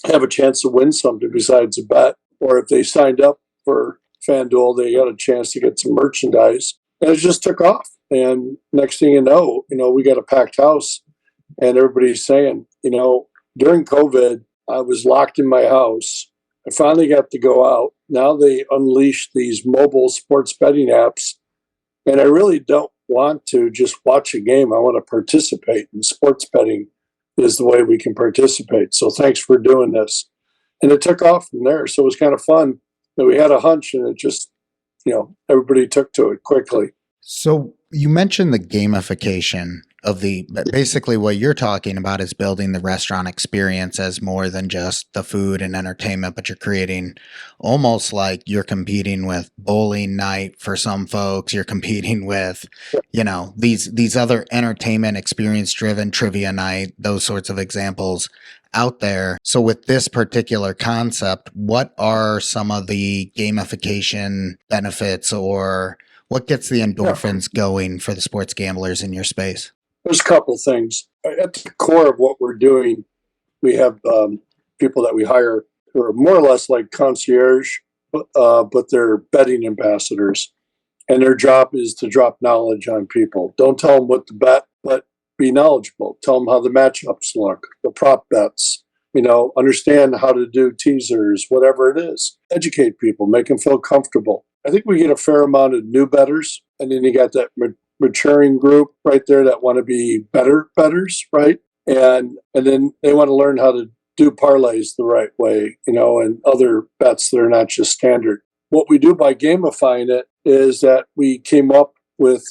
have a chance to win something besides a bet. Or if they signed up for FanDuel, they got a chance to get some merchandise. And it just took off. And next thing you know, we got a packed house and everybody's saying, during COVID, I was locked in my house. I finally got to go out. Now they unleashed these mobile sports betting apps. And I really don't want to just watch a game. I want to participate. And sports betting is the way we can participate. So thanks for doing this. And it took off from there. So it was kind of fun that we had a hunch and it just, everybody took to it quickly. So you mentioned the gamification of basically what you're talking about is building the restaurant experience as more than just the food and entertainment, but you're creating almost like you're competing with bowling night for some folks. You're competing with, these other entertainment experience driven trivia night, those sorts of examples out there. So with this particular concept, what are some of the gamification benefits, or what gets the endorphins going for the sports gamblers in your space? There's a couple things. At the core of what we're doing, we have people that we hire who are more or less like concierge, but they're betting ambassadors. And their job is to drop knowledge on people. Don't tell them what to bet, but be knowledgeable. Tell them how the matchups look, the prop bets, understand how to do teasers, whatever it is. Educate people, make them feel comfortable. I think we get a fair amount of new bettors, and then you got that maturing group right there that want to be better bettors, right? And then they want to learn how to do parlays the right way, and other bets that are not just standard. What we do by gamifying it is that we came up with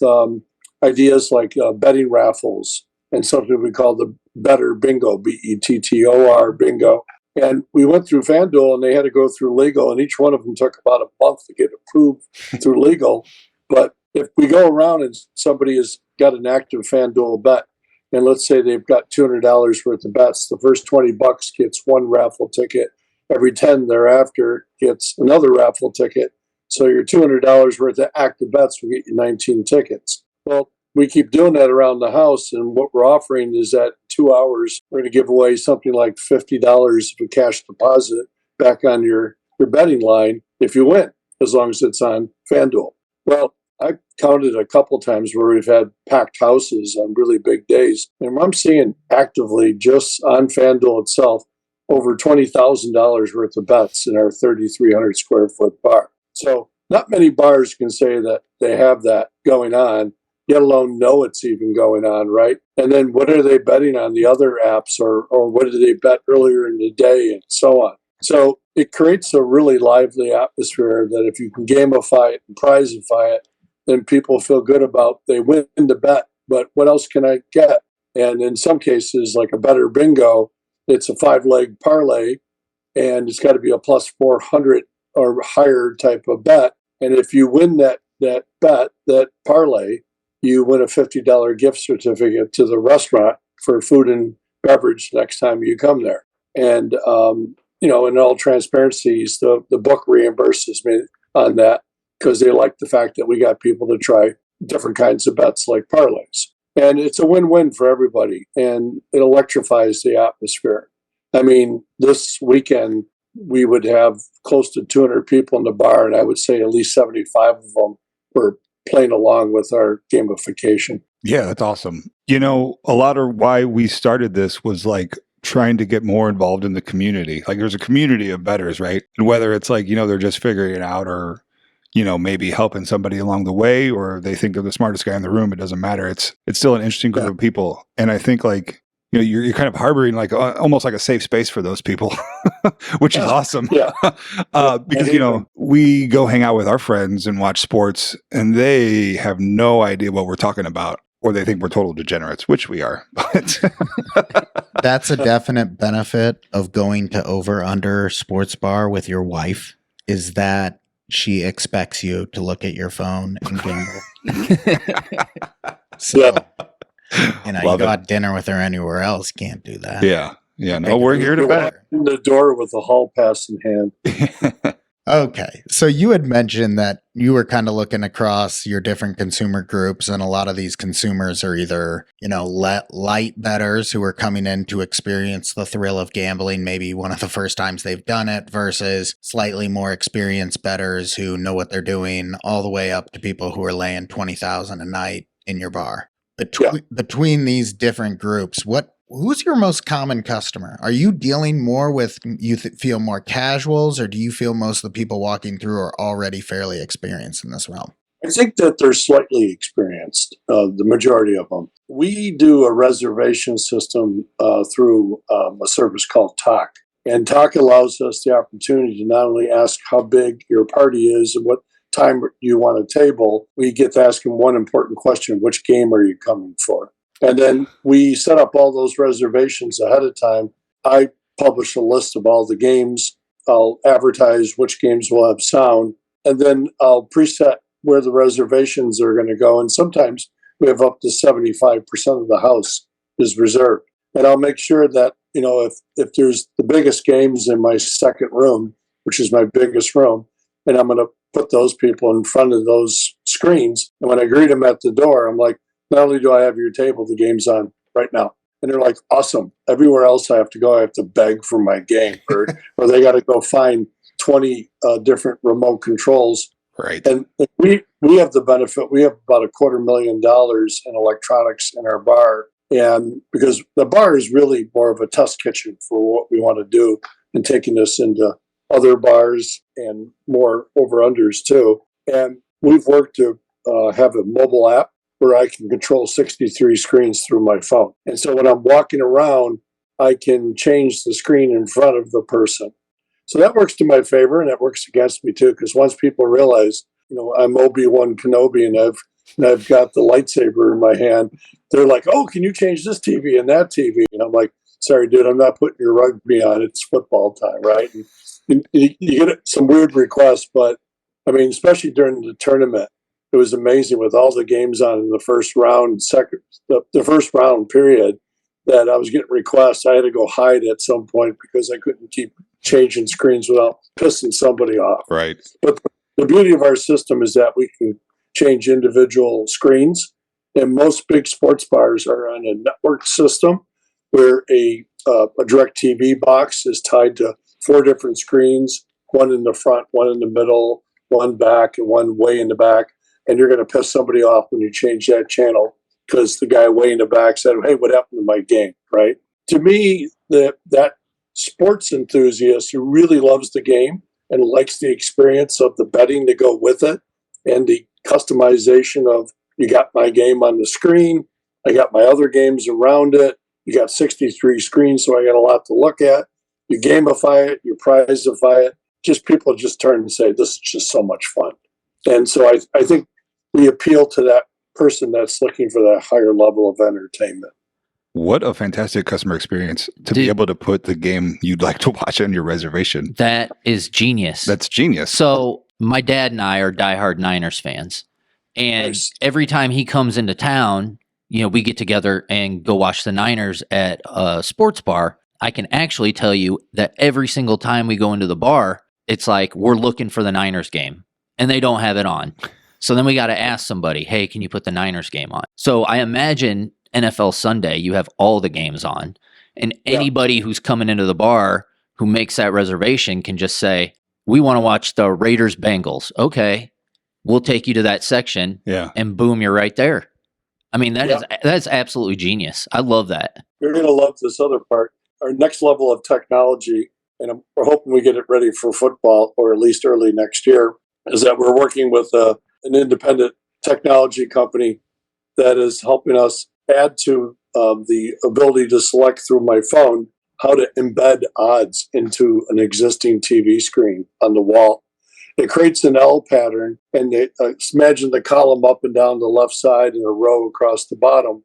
ideas like betting raffles and something we call the Better Bingo, Bettor Bingo. And we went through FanDuel, and they had to go through legal, and each one of them took about a month to get approved through legal. But if we go around and somebody has got an active FanDuel bet, and let's say they've got $200 worth of bets, the first $20 gets one raffle ticket. Every 10 thereafter gets another raffle ticket. So your $200 worth of active bets will get you 19 tickets. Well, we keep doing that around the house, and what we're offering is that 2 hours, we're going to give away something like $50 of a cash deposit back on your betting line if you win, as long as it's on FanDuel. Well, I counted a couple times where we've had packed houses on really big days, and I'm seeing actively just on FanDuel itself over $20,000 worth of bets in our 3,300 square foot bar. So not many bars can say that they have that going on, yet alone know it's even going on, right? And then what are they betting on the other apps, or what did they bet earlier in the day, and so on. So it creates a really lively atmosphere that if you can gamify it and prizify it, then people feel good about they win the bet, but what else can I get? And in some cases, like a Better Bingo, it's a 5-leg parlay, and it's got to be a plus 400 or higher type of bet. And if you win that bet, that parlay, you win a $50 gift certificate to the restaurant for food and beverage next time you come there. And, in all transparency, the book reimburses me on that because they like the fact that we got people to try different kinds of bets like parlays. And it's a win-win for everybody, and it electrifies the atmosphere. I mean, this weekend, we would have close to 200 people in the bar, and I would say at least 75 of them were playing along with our gamification. Yeah, that's awesome. A lot of why we started this was like trying to get more involved in the community. Like there's a community of bettors, right? And whether it's like, they're just figuring it out, or, maybe helping somebody along the way, or they think they're the smartest guy in the room, it doesn't matter. It's still an interesting group of people. And I think like, you're kind of harboring like almost like a safe space for those people, which is awesome. Yeah. Because, we go hang out with our friends and watch sports, and they have no idea what we're talking about, or they think we're total degenerates, which we are. But That's a definite benefit of going to over-under sports bar with your wife, is that she expects you to look at your phone and gamble. So, you go out dinner with her anywhere else, can't do that. Yeah. No, we're here to bet. In the door with a hall pass in hand. Okay. So you had mentioned that you were kind of looking across your different consumer groups, and a lot of these consumers are either, light bettors who are coming in to experience the thrill of gambling, maybe one of the first times they've done it, versus slightly more experienced bettors who know what they're doing, all the way up to people who are laying $20,000 a night in your bar. Between these different groups, who's your most common customer? Are you dealing more with, feel more casuals, or do you feel most of the people walking through are already fairly experienced in this realm? I think that they're slightly experienced, the majority of them. We do a reservation system through a service called Talk. And Talk allows us the opportunity to not only ask how big your party is and what time you want a table, we get to ask them one important question: which game are you coming for? And then we set up all those reservations ahead of time. I publish a list of all the games. I'll advertise which games will have sound, and then I'll preset where the reservations are going to go. And sometimes we have up to 75% of the house is reserved. And I'll make sure that, if there's the biggest games in my second room, which is my biggest room, and I'm going to put those people in front of those screens. And when I greet them at the door, I'm like, not only do I have your table, the game's on right now. And they're like, awesome. Everywhere else I have to go, I have to beg for my game, or they got to go find 20 different remote controls. Right. And we have the benefit. We have about $250,000 in electronics in our bar. And because the bar is really more of a test kitchen for what we want to do, and taking this into other bars and more over-unders too. And we've worked to have a mobile app where I can control 63 screens through my phone. And so when I'm walking around, I can change the screen in front of the person. So that works to my favor, and that works against me too, because once people realize, I'm Obi-Wan Kenobi and I've and I've got the lightsaber in my hand. They're like, "Oh, can you change this TV and that TV?" And I'm like, "Sorry, dude, I'm not putting your rugby on. It's football time, right?" And you get some weird requests, but I mean, especially during the tournament, it was amazing with all the games on in the first round, the first round period, that I was getting requests. I had to go hide at some point because I couldn't keep changing screens without pissing somebody off. Right. But the beauty of our system is that we can change individual screens, and most big sports bars are on a network system where a direct TV box is tied to 4 different screens, one in the front, one in the middle, one back, and one way in the back. And you're going to piss somebody off when you change that channel because the guy way in the back said, "Hey, what happened to my game?" Right? To me, that sports enthusiast who really loves the game and likes the experience of the betting to go with it and the customization of, you got my game on the screen, I got my other games around it, you got 63 screens, so I got a lot to look at. You gamify it, you prizify it. Just people just turn and say, "This is just so much fun." And so I think we appeal to that person that's looking for that higher level of entertainment. What a fantastic customer experience to be able to put the game you'd like to watch on your reservation. That is genius. That's genius. So my dad and I are diehard Niners fans. And Nice. every time he comes into town, we get together and go watch the Niners at a sports bar. I can actually tell you that every single time we go into the bar, it's like we're looking for the Niners game and they don't have it on. So then we got to ask somebody, "Hey, can you put the Niners game on?" So I imagine NFL Sunday, you have all the games on, and anybody who's coming into the bar who makes that reservation can just say, "We want to watch the Raiders Bengals." Okay, we'll take you to that section. Yeah. And boom, you're right there. I mean, that's absolutely genius. I love that. You're going to love this other part. Our next level of technology, and we're hoping we get it ready for football or at least early next year, is that we're working with an independent technology company that is helping us add to the ability to select through my phone how to embed odds into an existing TV screen on the wall. It creates an L pattern, and imagine the column up and down the left side and a row across the bottom.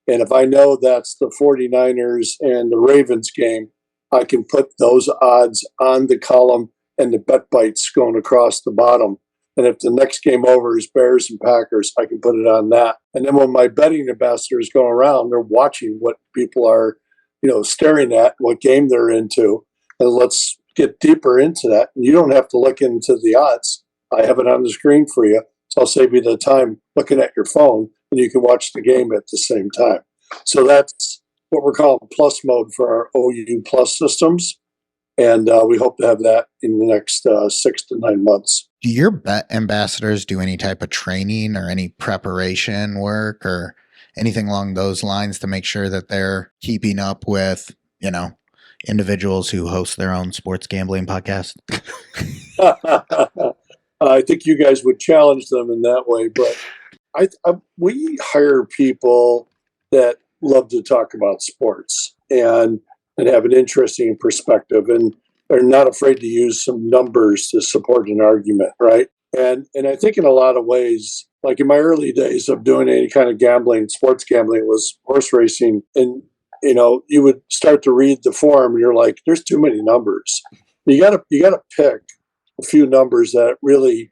And if I know that's the 49ers and the Ravens game, I can put those odds on the column and the bet bites going across the bottom. And if the next game over is Bears and Packers, I can put it on that. And then when my betting ambassadors go around, they're watching what people are, staring at, what game they're into. And let's get deeper into that. And you don't have to look into the odds. I have it on the screen for you. So I'll save you the time looking at your phone, and you can watch the game at the same time. So that's what we're calling plus mode for our OU plus systems. And we hope to have that in the next 6 to 9 months. Do your bet ambassadors do any type of training or any preparation work or anything along those lines to make sure that they're keeping up with, individuals who host their own sports gambling podcast? I think you guys would challenge them in that way, but we hire people that love to talk about sports and have an interesting perspective, and are not afraid to use some numbers to support an argument, right? And I think in a lot of ways, like in my early days of doing any kind of gambling, sports gambling, it was horse racing, and you would start to read the form, and you're like, "There's too many numbers." You gotta pick a few numbers that really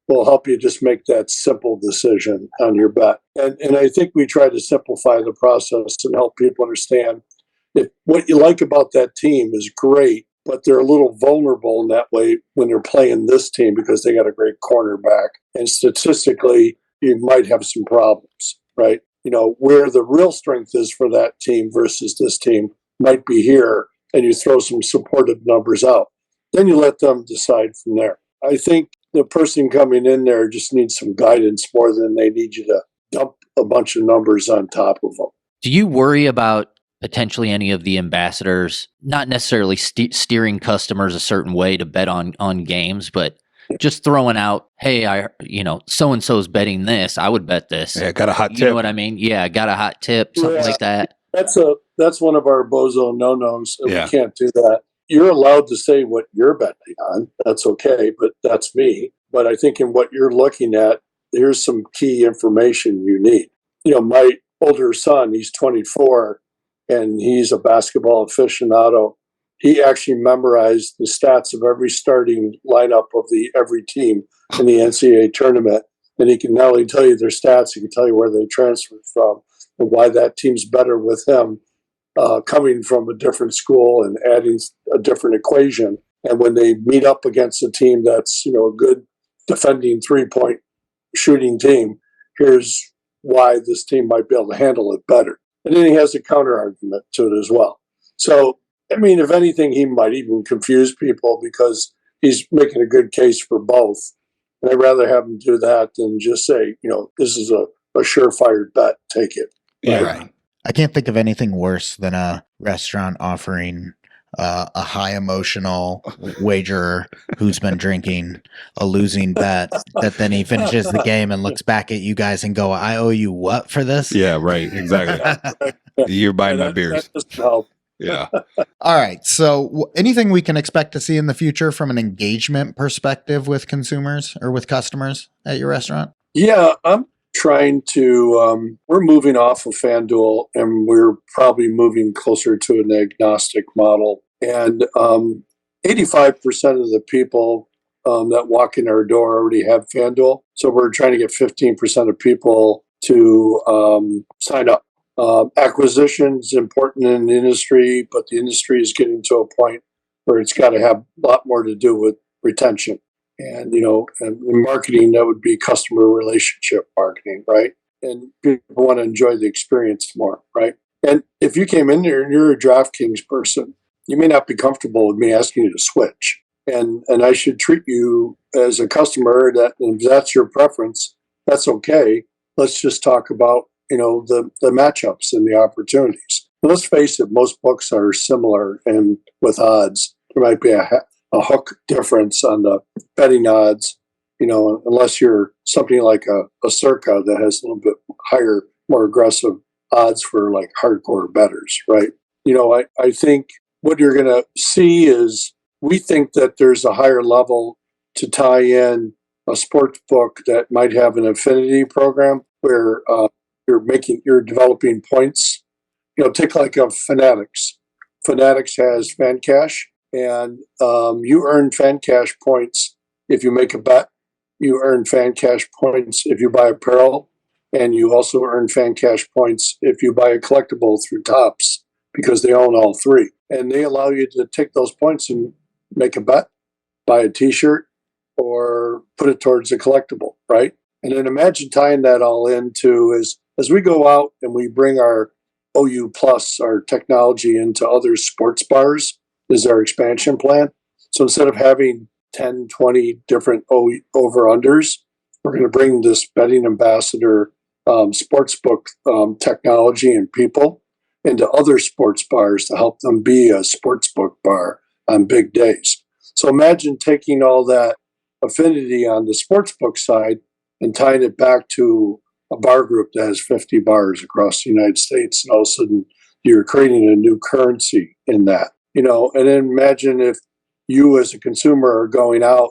will help you just make that simple decision on your bet. And I think we try to simplify the process and help people understand that what you like about that team is great, but they're a little vulnerable in that way when they're playing this team because they got a great cornerback. And statistically, you might have some problems, right? Where the real strength is for that team versus this team might be here, and you throw some supportive numbers out. Then you let them decide from there. I think the person coming in there just needs some guidance more than they need you to dump a bunch of numbers on top of them. Do you worry about potentially any of the ambassadors, not necessarily steering customers a certain way to bet on games, but just throwing out, "Hey, so-and-so's betting this, I would bet this." Yeah, got a hot tip. You know what I mean? Yeah, got a hot tip, something like that. That's one of our bozo no-nos. Yeah. We can't do that. You're allowed to say what you're betting on. That's okay, but that's me. But I think in what you're looking at, here's some key information you need. My older son, he's 24, and he's a basketball aficionado. He actually memorized the stats of every starting lineup of every team in the NCAA tournament. And he can not only tell you their stats, he can tell you where they transferred from and why that team's better with him coming from a different school and adding a different equation. And when they meet up against a team that's, a good defending 3-point shooting team, here's why this team might be able to handle it better. And then he has a counter argument to it as well. So, if anything, he might even confuse people because he's making a good case for both. And I'd rather have him do that than just say, this is a surefire bet, take it. Yeah. Right. I can't think of anything worse than a restaurant offering a high emotional wagerer who's been drinking a losing bet that then he finishes the game and looks back at you guys and go, I owe you what for this? Yeah, right. Exactly. You're buying my beers. That doesn't help. Yeah. All right. So anything we can expect to see in the future from an engagement perspective with consumers or with customers at your restaurant? Yeah, I'm trying to, we're moving off of FanDuel and we're probably moving closer to an agnostic model. And 85% of the people that walk in our door already have FanDuel. So we're trying to get 15% of people to sign up. Acquisition is important in the industry, but the industry is getting to a point where it's got to have a lot more to do with retention. And, and in marketing, that would be customer relationship marketing, right? And people want to enjoy the experience more, right? And if you came in there and you're a DraftKings person, you may not be comfortable with me asking you to switch. And I should treat you as a customer that, if that's your preference, that's okay. Let's just talk about, the matchups and the opportunities. But let's face it, most books are similar and with odds. There might be a hook difference on the betting odds, unless you're something like a Circa that has a little bit higher, more aggressive odds for like hardcore bettors, right? I think what you're going to see is we think that there's a higher level to tie in a sports book that might have an affinity program where you're developing points. Take like a Fanatics. Fanatics has Fan Cash. And you earn fan cash points if you make a bet. You earn fan cash points if you buy apparel. And you also earn fan cash points if you buy a collectible through Topps because they own all three. And they allow you to take those points and make a bet, buy a T-shirt, or put it towards a collectible, right? And then imagine tying that all into as we go out and we bring our OU Plus, our technology, into other sports bars, is our expansion plan. So instead of having 10, 20 different over-unders, we're going to bring this betting ambassador sportsbook technology and people into other sports bars to help them be a sportsbook bar on big days. So imagine taking all that affinity on the sportsbook side and tying it back to a bar group that has 50 bars across the United States. And all of a sudden, you're creating a new currency in that. And then imagine if you as a consumer are going out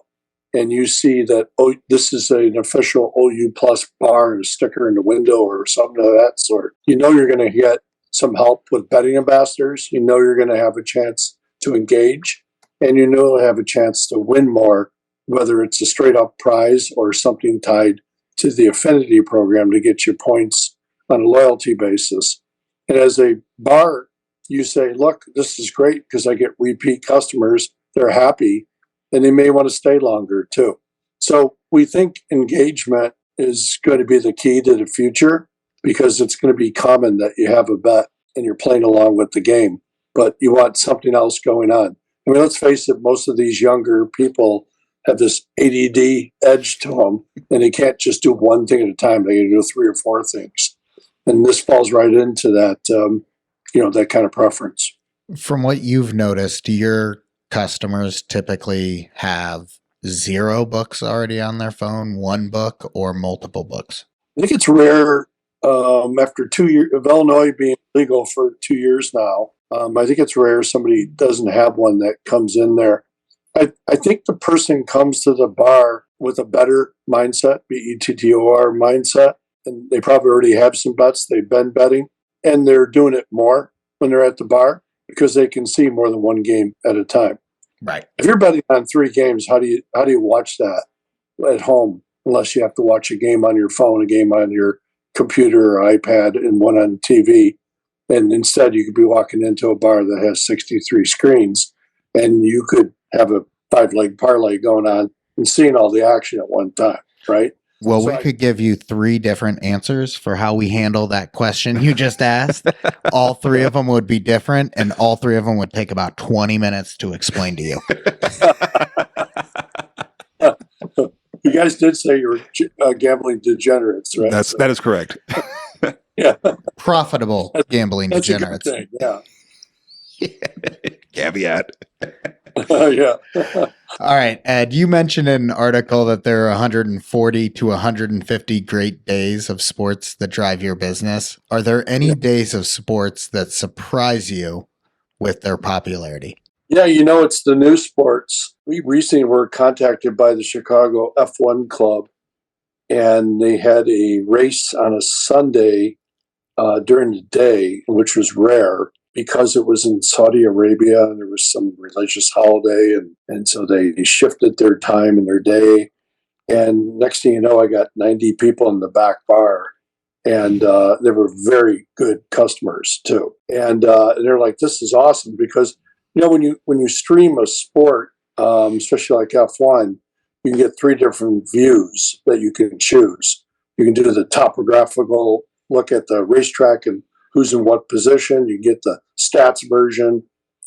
and you see that, this is an official OU Plus bar and a sticker in the window or something of that sort. You're going to get some help with betting ambassadors. You're going to have a chance to engage and have a chance to win more, whether it's a straight up prize or something tied to the affinity program to get your points on a loyalty basis. And as a bar, you say, look, this is great because I get repeat customers. They're happy and they may want to stay longer too. So we think engagement is going to be the key to the future because it's going to be common that you have a bet and you're playing along with the game, but you want something else going on. Let's face it, most of these younger people have this ADD edge to them and they can't just do one thing at a time. They can do 3 or 4 things. And this falls right into that, that kind of preference. From what you've noticed, do your customers typically have 0 books already on their phone, 1 book, or multiple books? I think it's rare after 2 years of Illinois being legal for 2 years now. I think it's rare somebody doesn't have one that comes in there. I think the person comes to the bar with a better mindset, BETTOR mindset, and they probably already have some bets. They've been betting, and they're doing it more when they're at the bar because they can see more than one game at a time. Right. If you're betting on 3 games, how do you watch that at home? Unless you have to watch a game on your phone, a game on your computer or iPad, and one on TV. And instead, you could be walking into a bar that has 63 screens, and you could have a 5-leg parlay going on and seeing all the action at one time, right? Well, So we could give you 3 different answers for how we handle that question you just asked. All 3 of them would be different, and all 3 of them would take about 20 minutes to explain to you. You guys did say you were gambling degenerates, right? That is correct. Yeah, Profitable gambling that's degenerates. a good thing. Yeah, Caveat. yeah. All right, Ed, you mentioned in an article that there are 140 to 150 great days of sports that drive your business. Are there any days of sports that surprise you with their popularity? Yeah, it's the new sports. We recently were contacted by the Chicago F1 Club, and they had a race on a Sunday during the day, which was rare because it was in Saudi Arabia and there was some religious holiday. And so they shifted their time and their day. And next thing you know, I got 90 people in the back bar. And they were very good customers too. And they're like, this is awesome because, when you stream a sport, especially like F1, you can get 3 different views that you can choose. You can do the topographical look at the racetrack and who's in what position. You get the stats version.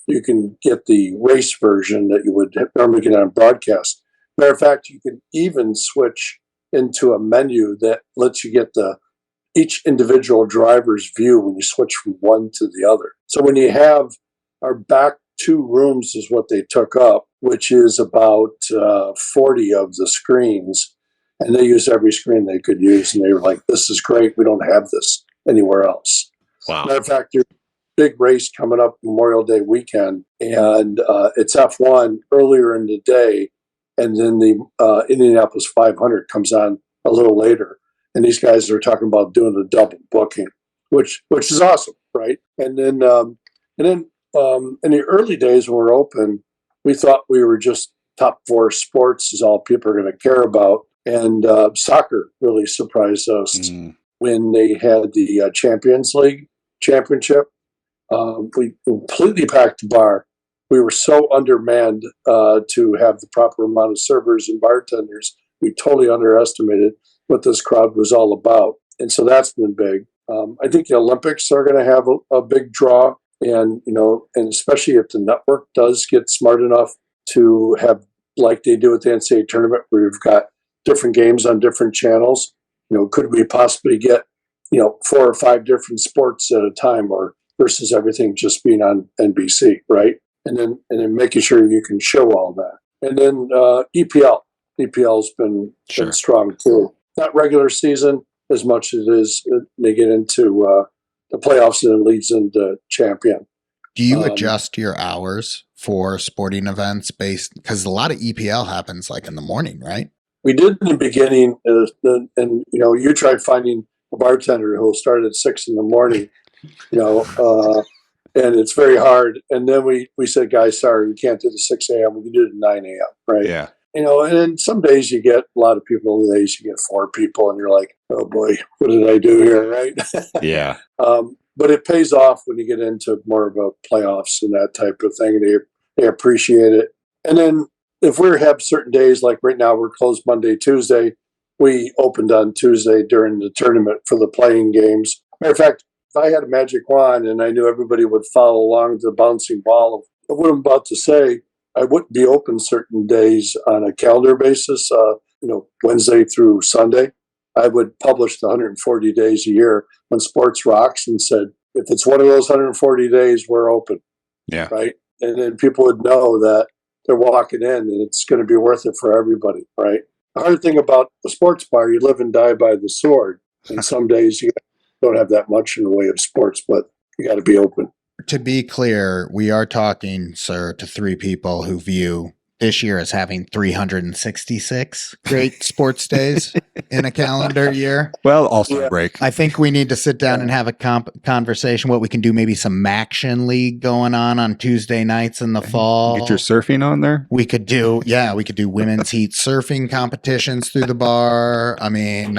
You can get the race version that you would normally get on broadcast. Matter of fact, you can even switch into a menu that lets you get each individual driver's view when you switch from one to the other. So when you have our back 2 rooms is what they took up, which is about 40 of the screens. And they used every screen they could use. And they were like, this is great. We don't have this anywhere else. Wow. Matter of fact, there's a big race coming up Memorial Day weekend. And it's F1 earlier in the day. And then the Indianapolis 500 comes on a little later. And these guys are talking about doing a double booking, which is awesome, right? And then in the early days when we were open, we thought we were just top 4 sports is all people are going to care about. And soccer really surprised us when they had the Champions League championship. We completely packed the bar. We were so undermanned to have the proper amount of servers and bartenders. We totally underestimated what this crowd was all about. And so that's been big. I think the Olympics are going to have a big draw. And, and especially if the network does get smart enough to have, like they do at the NCAA tournament, where we've got different games on different channels, could we possibly get, 4 or 5 different sports at a time, or versus everything just being on NBC, right? And then making sure you can show all that. And then EPL's been strong too. Not regular season as much as it is they get into the playoffs and it leads into champion. Do you adjust your hours for sporting events because a lot of EPL happens like in the morning, right? We did in the beginning, and you tried finding a bartender who'll start at 6 in the morning, and it's very hard. And then we said, guys, sorry, we can't do the 6 a.m. We can do it at 9 a.m. Right? Yeah. And then some days you get a lot of people. Other days you get 4 people, and you're like, oh boy, what did I do here? Right? Yeah. But it pays off when you get into more of a playoffs and that type of thing. They appreciate it. And then if we have certain days, like right now we're closed Monday, Tuesday, we opened on Tuesday during the tournament for the playing games. Matter of fact, if I had a magic wand and I knew everybody would follow along the bouncing ball of what I'm about to say, I wouldn't be open certain days on a calendar basis, Wednesday through Sunday. I would publish the 140 days a year when sports rocks and said, if it's one of those 140 days, we're open. Yeah. Right. And then people would know that they're walking in and it's going to be worth it for everybody. Right. The hard thing about the sports bar, you live and die by the sword. And some days you don't have that much in the way of sports, but you got to be open. To be clear, we are talking, sir, to 3 people who view this year as having 366 great sports days in a calendar year. Well, All-Star break. I think we need to sit down and have a conversation. What we can do, maybe some Maction League going on Tuesday nights in the fall. Get your surfing on there. We could do women's heat surfing competitions through the bar. I mean,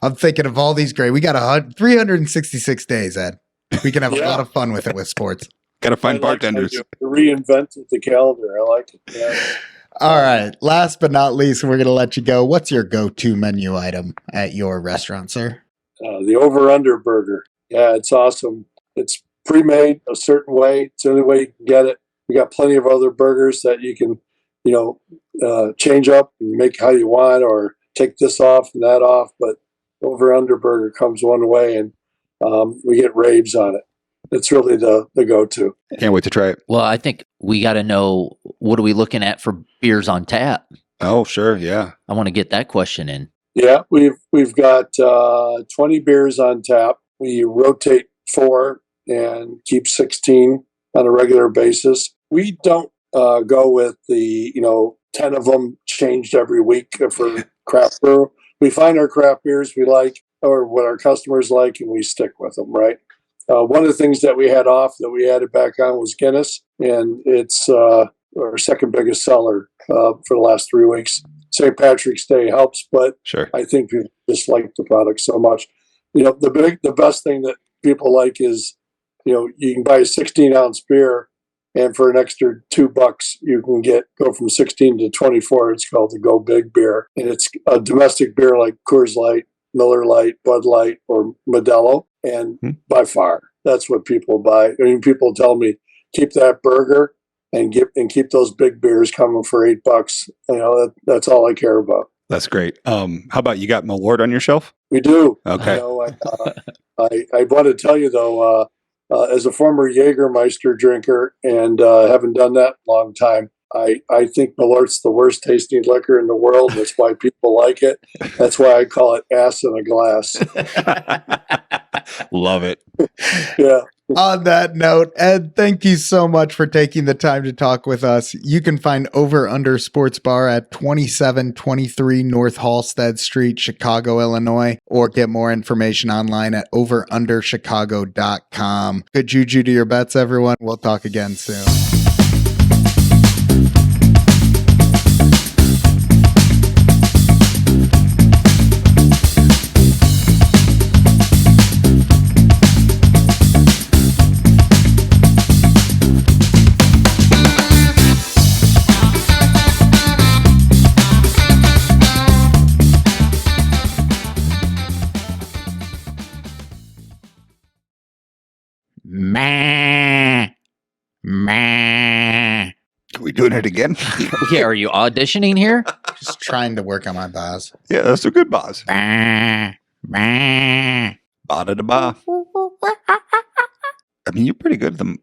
I'm thinking of all these great. We got 366 days, Ed. We can have a lot of fun with it with sports. Got to find bartenders. Reinvented the calendar. I like it. Yeah. All right. Last but not least, we're going to let you go. What's your go-to menu item at your restaurant, sir? The over-under burger. Yeah, it's awesome. It's pre-made a certain way. It's the only way you can get it. We got plenty of other burgers that you can, change up and make how you want, or take this off and that off. But over-under burger comes one way, and we get raves on it. It's really the go-to. Can't wait to try it. Well, I think we got to know, what are we looking at for beers on tap? Oh, sure. Yeah. I want to get that question in. Yeah, we've got 20 beers on tap. We rotate 4 and keep 16 on a regular basis. We don't go with the 10 of them changed every week for craft brew. We find our craft beers we like, or what our customers like, and we stick with them, right? One of the things that we had off that we added back on was Guinness, and it's our second biggest seller for the last 3 weeks. St. Patrick's Day helps, but Sure. I think people just like the product so much. The best thing that people like is, you can buy a 16-ounce beer, and for an extra $2, you can go from 16 to 24. It's called the Go Big beer, and it's a domestic beer like Coors Light, Miller Lite, Bud Light, or Modelo. And by far, that's what people buy. I mean, people tell me, keep that burger and keep those big beers coming for $8. That's all I care about. That's great. How about you got Malort on your shelf? We do. Okay. I want to tell you though, as a former Jägermeister drinker and haven't done that in a long time, I think Malort's the worst tasting liquor in the world. That's why people like it. That's why I call it ass in a glass. Love it. Yeah. On that note, Ed, thank you so much for taking the time to talk with us. You can find Over Under Sports Bar at 2723 North Halstead Street, Chicago, Illinois, or get more information online at overunderchicago.com. Good juju to your bets, everyone. We'll talk again soon. Are we doing it again? Yeah, are you auditioning here? Just trying to work on my bars. Yeah, that's a good boss. Ba da da ba. I mean, you're pretty good at the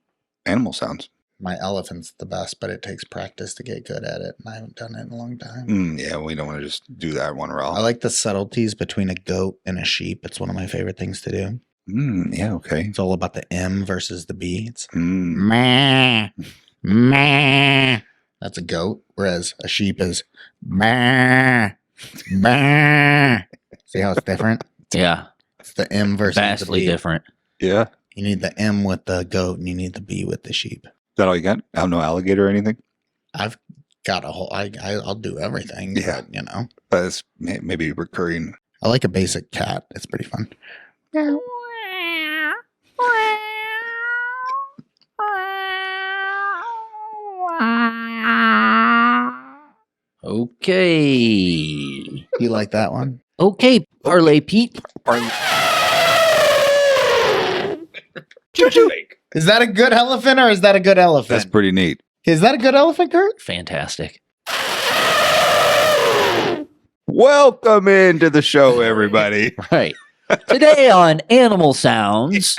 animal sounds. My elephant's the best, but it takes practice to get good at it, and I haven't done it in a long time. Yeah, we don't want to just do that one raw. I like the subtleties between a goat and a sheep. It's one of my favorite things to do. Yeah, okay. It's all about the M versus the B. It's Mm. meh. That's a goat, whereas a sheep is meh. See how it's different? Yeah, It's the M versus the vastly B. different. Yeah. Is You need the M with the goat, and you need the B with the sheep. that all you got? Oh, no alligator or anything? I've got a whole. I'll do everything. Yeah. But, That's maybe recurring. I like a basic cat. It's pretty fun. Okay. You like that one? Okay, Parlay Pete. Is that a good elephant or is that a good elephant? That's pretty neat. Is that a good elephant, Kurt? Fantastic. Welcome into the show, everybody. Right. Today on Animal Sounds.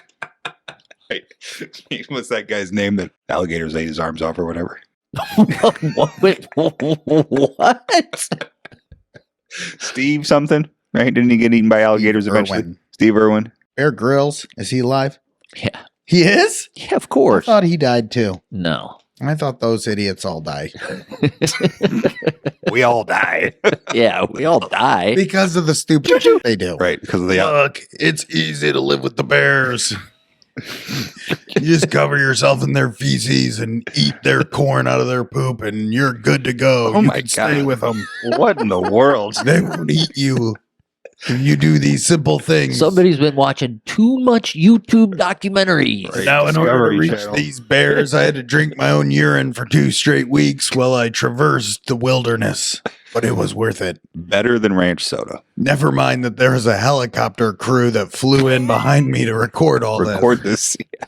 What's that guy's name that alligators ate his arms off or whatever? What? Steve something, right? Didn't he get eaten by alligators eventually? Irwin. Steve Irwin. Bear Grylls, is he alive? Yeah. He is? Yeah, of I course. thought he died too. No. I thought those idiots all die We all die. Yeah, we all die. because of the stupid shit they do. Right, because of the Look, it's easy to live with the bears. You just cover yourself in their feces and eat their corn out of their poop, and you're good to go. Oh You my can stay God. with them. what in the world? They won't eat you if you do these simple things. Somebody's been watching too much YouTube documentaries. Right. Now, in order to Discovery reach Channel. these bears, I had to drink my own urine for 2 straight weeks while I traversed the wilderness. But it was worth it. Better than ranch soda. Never mind that there was a helicopter crew that flew in behind me to record all this. Record this. Yeah.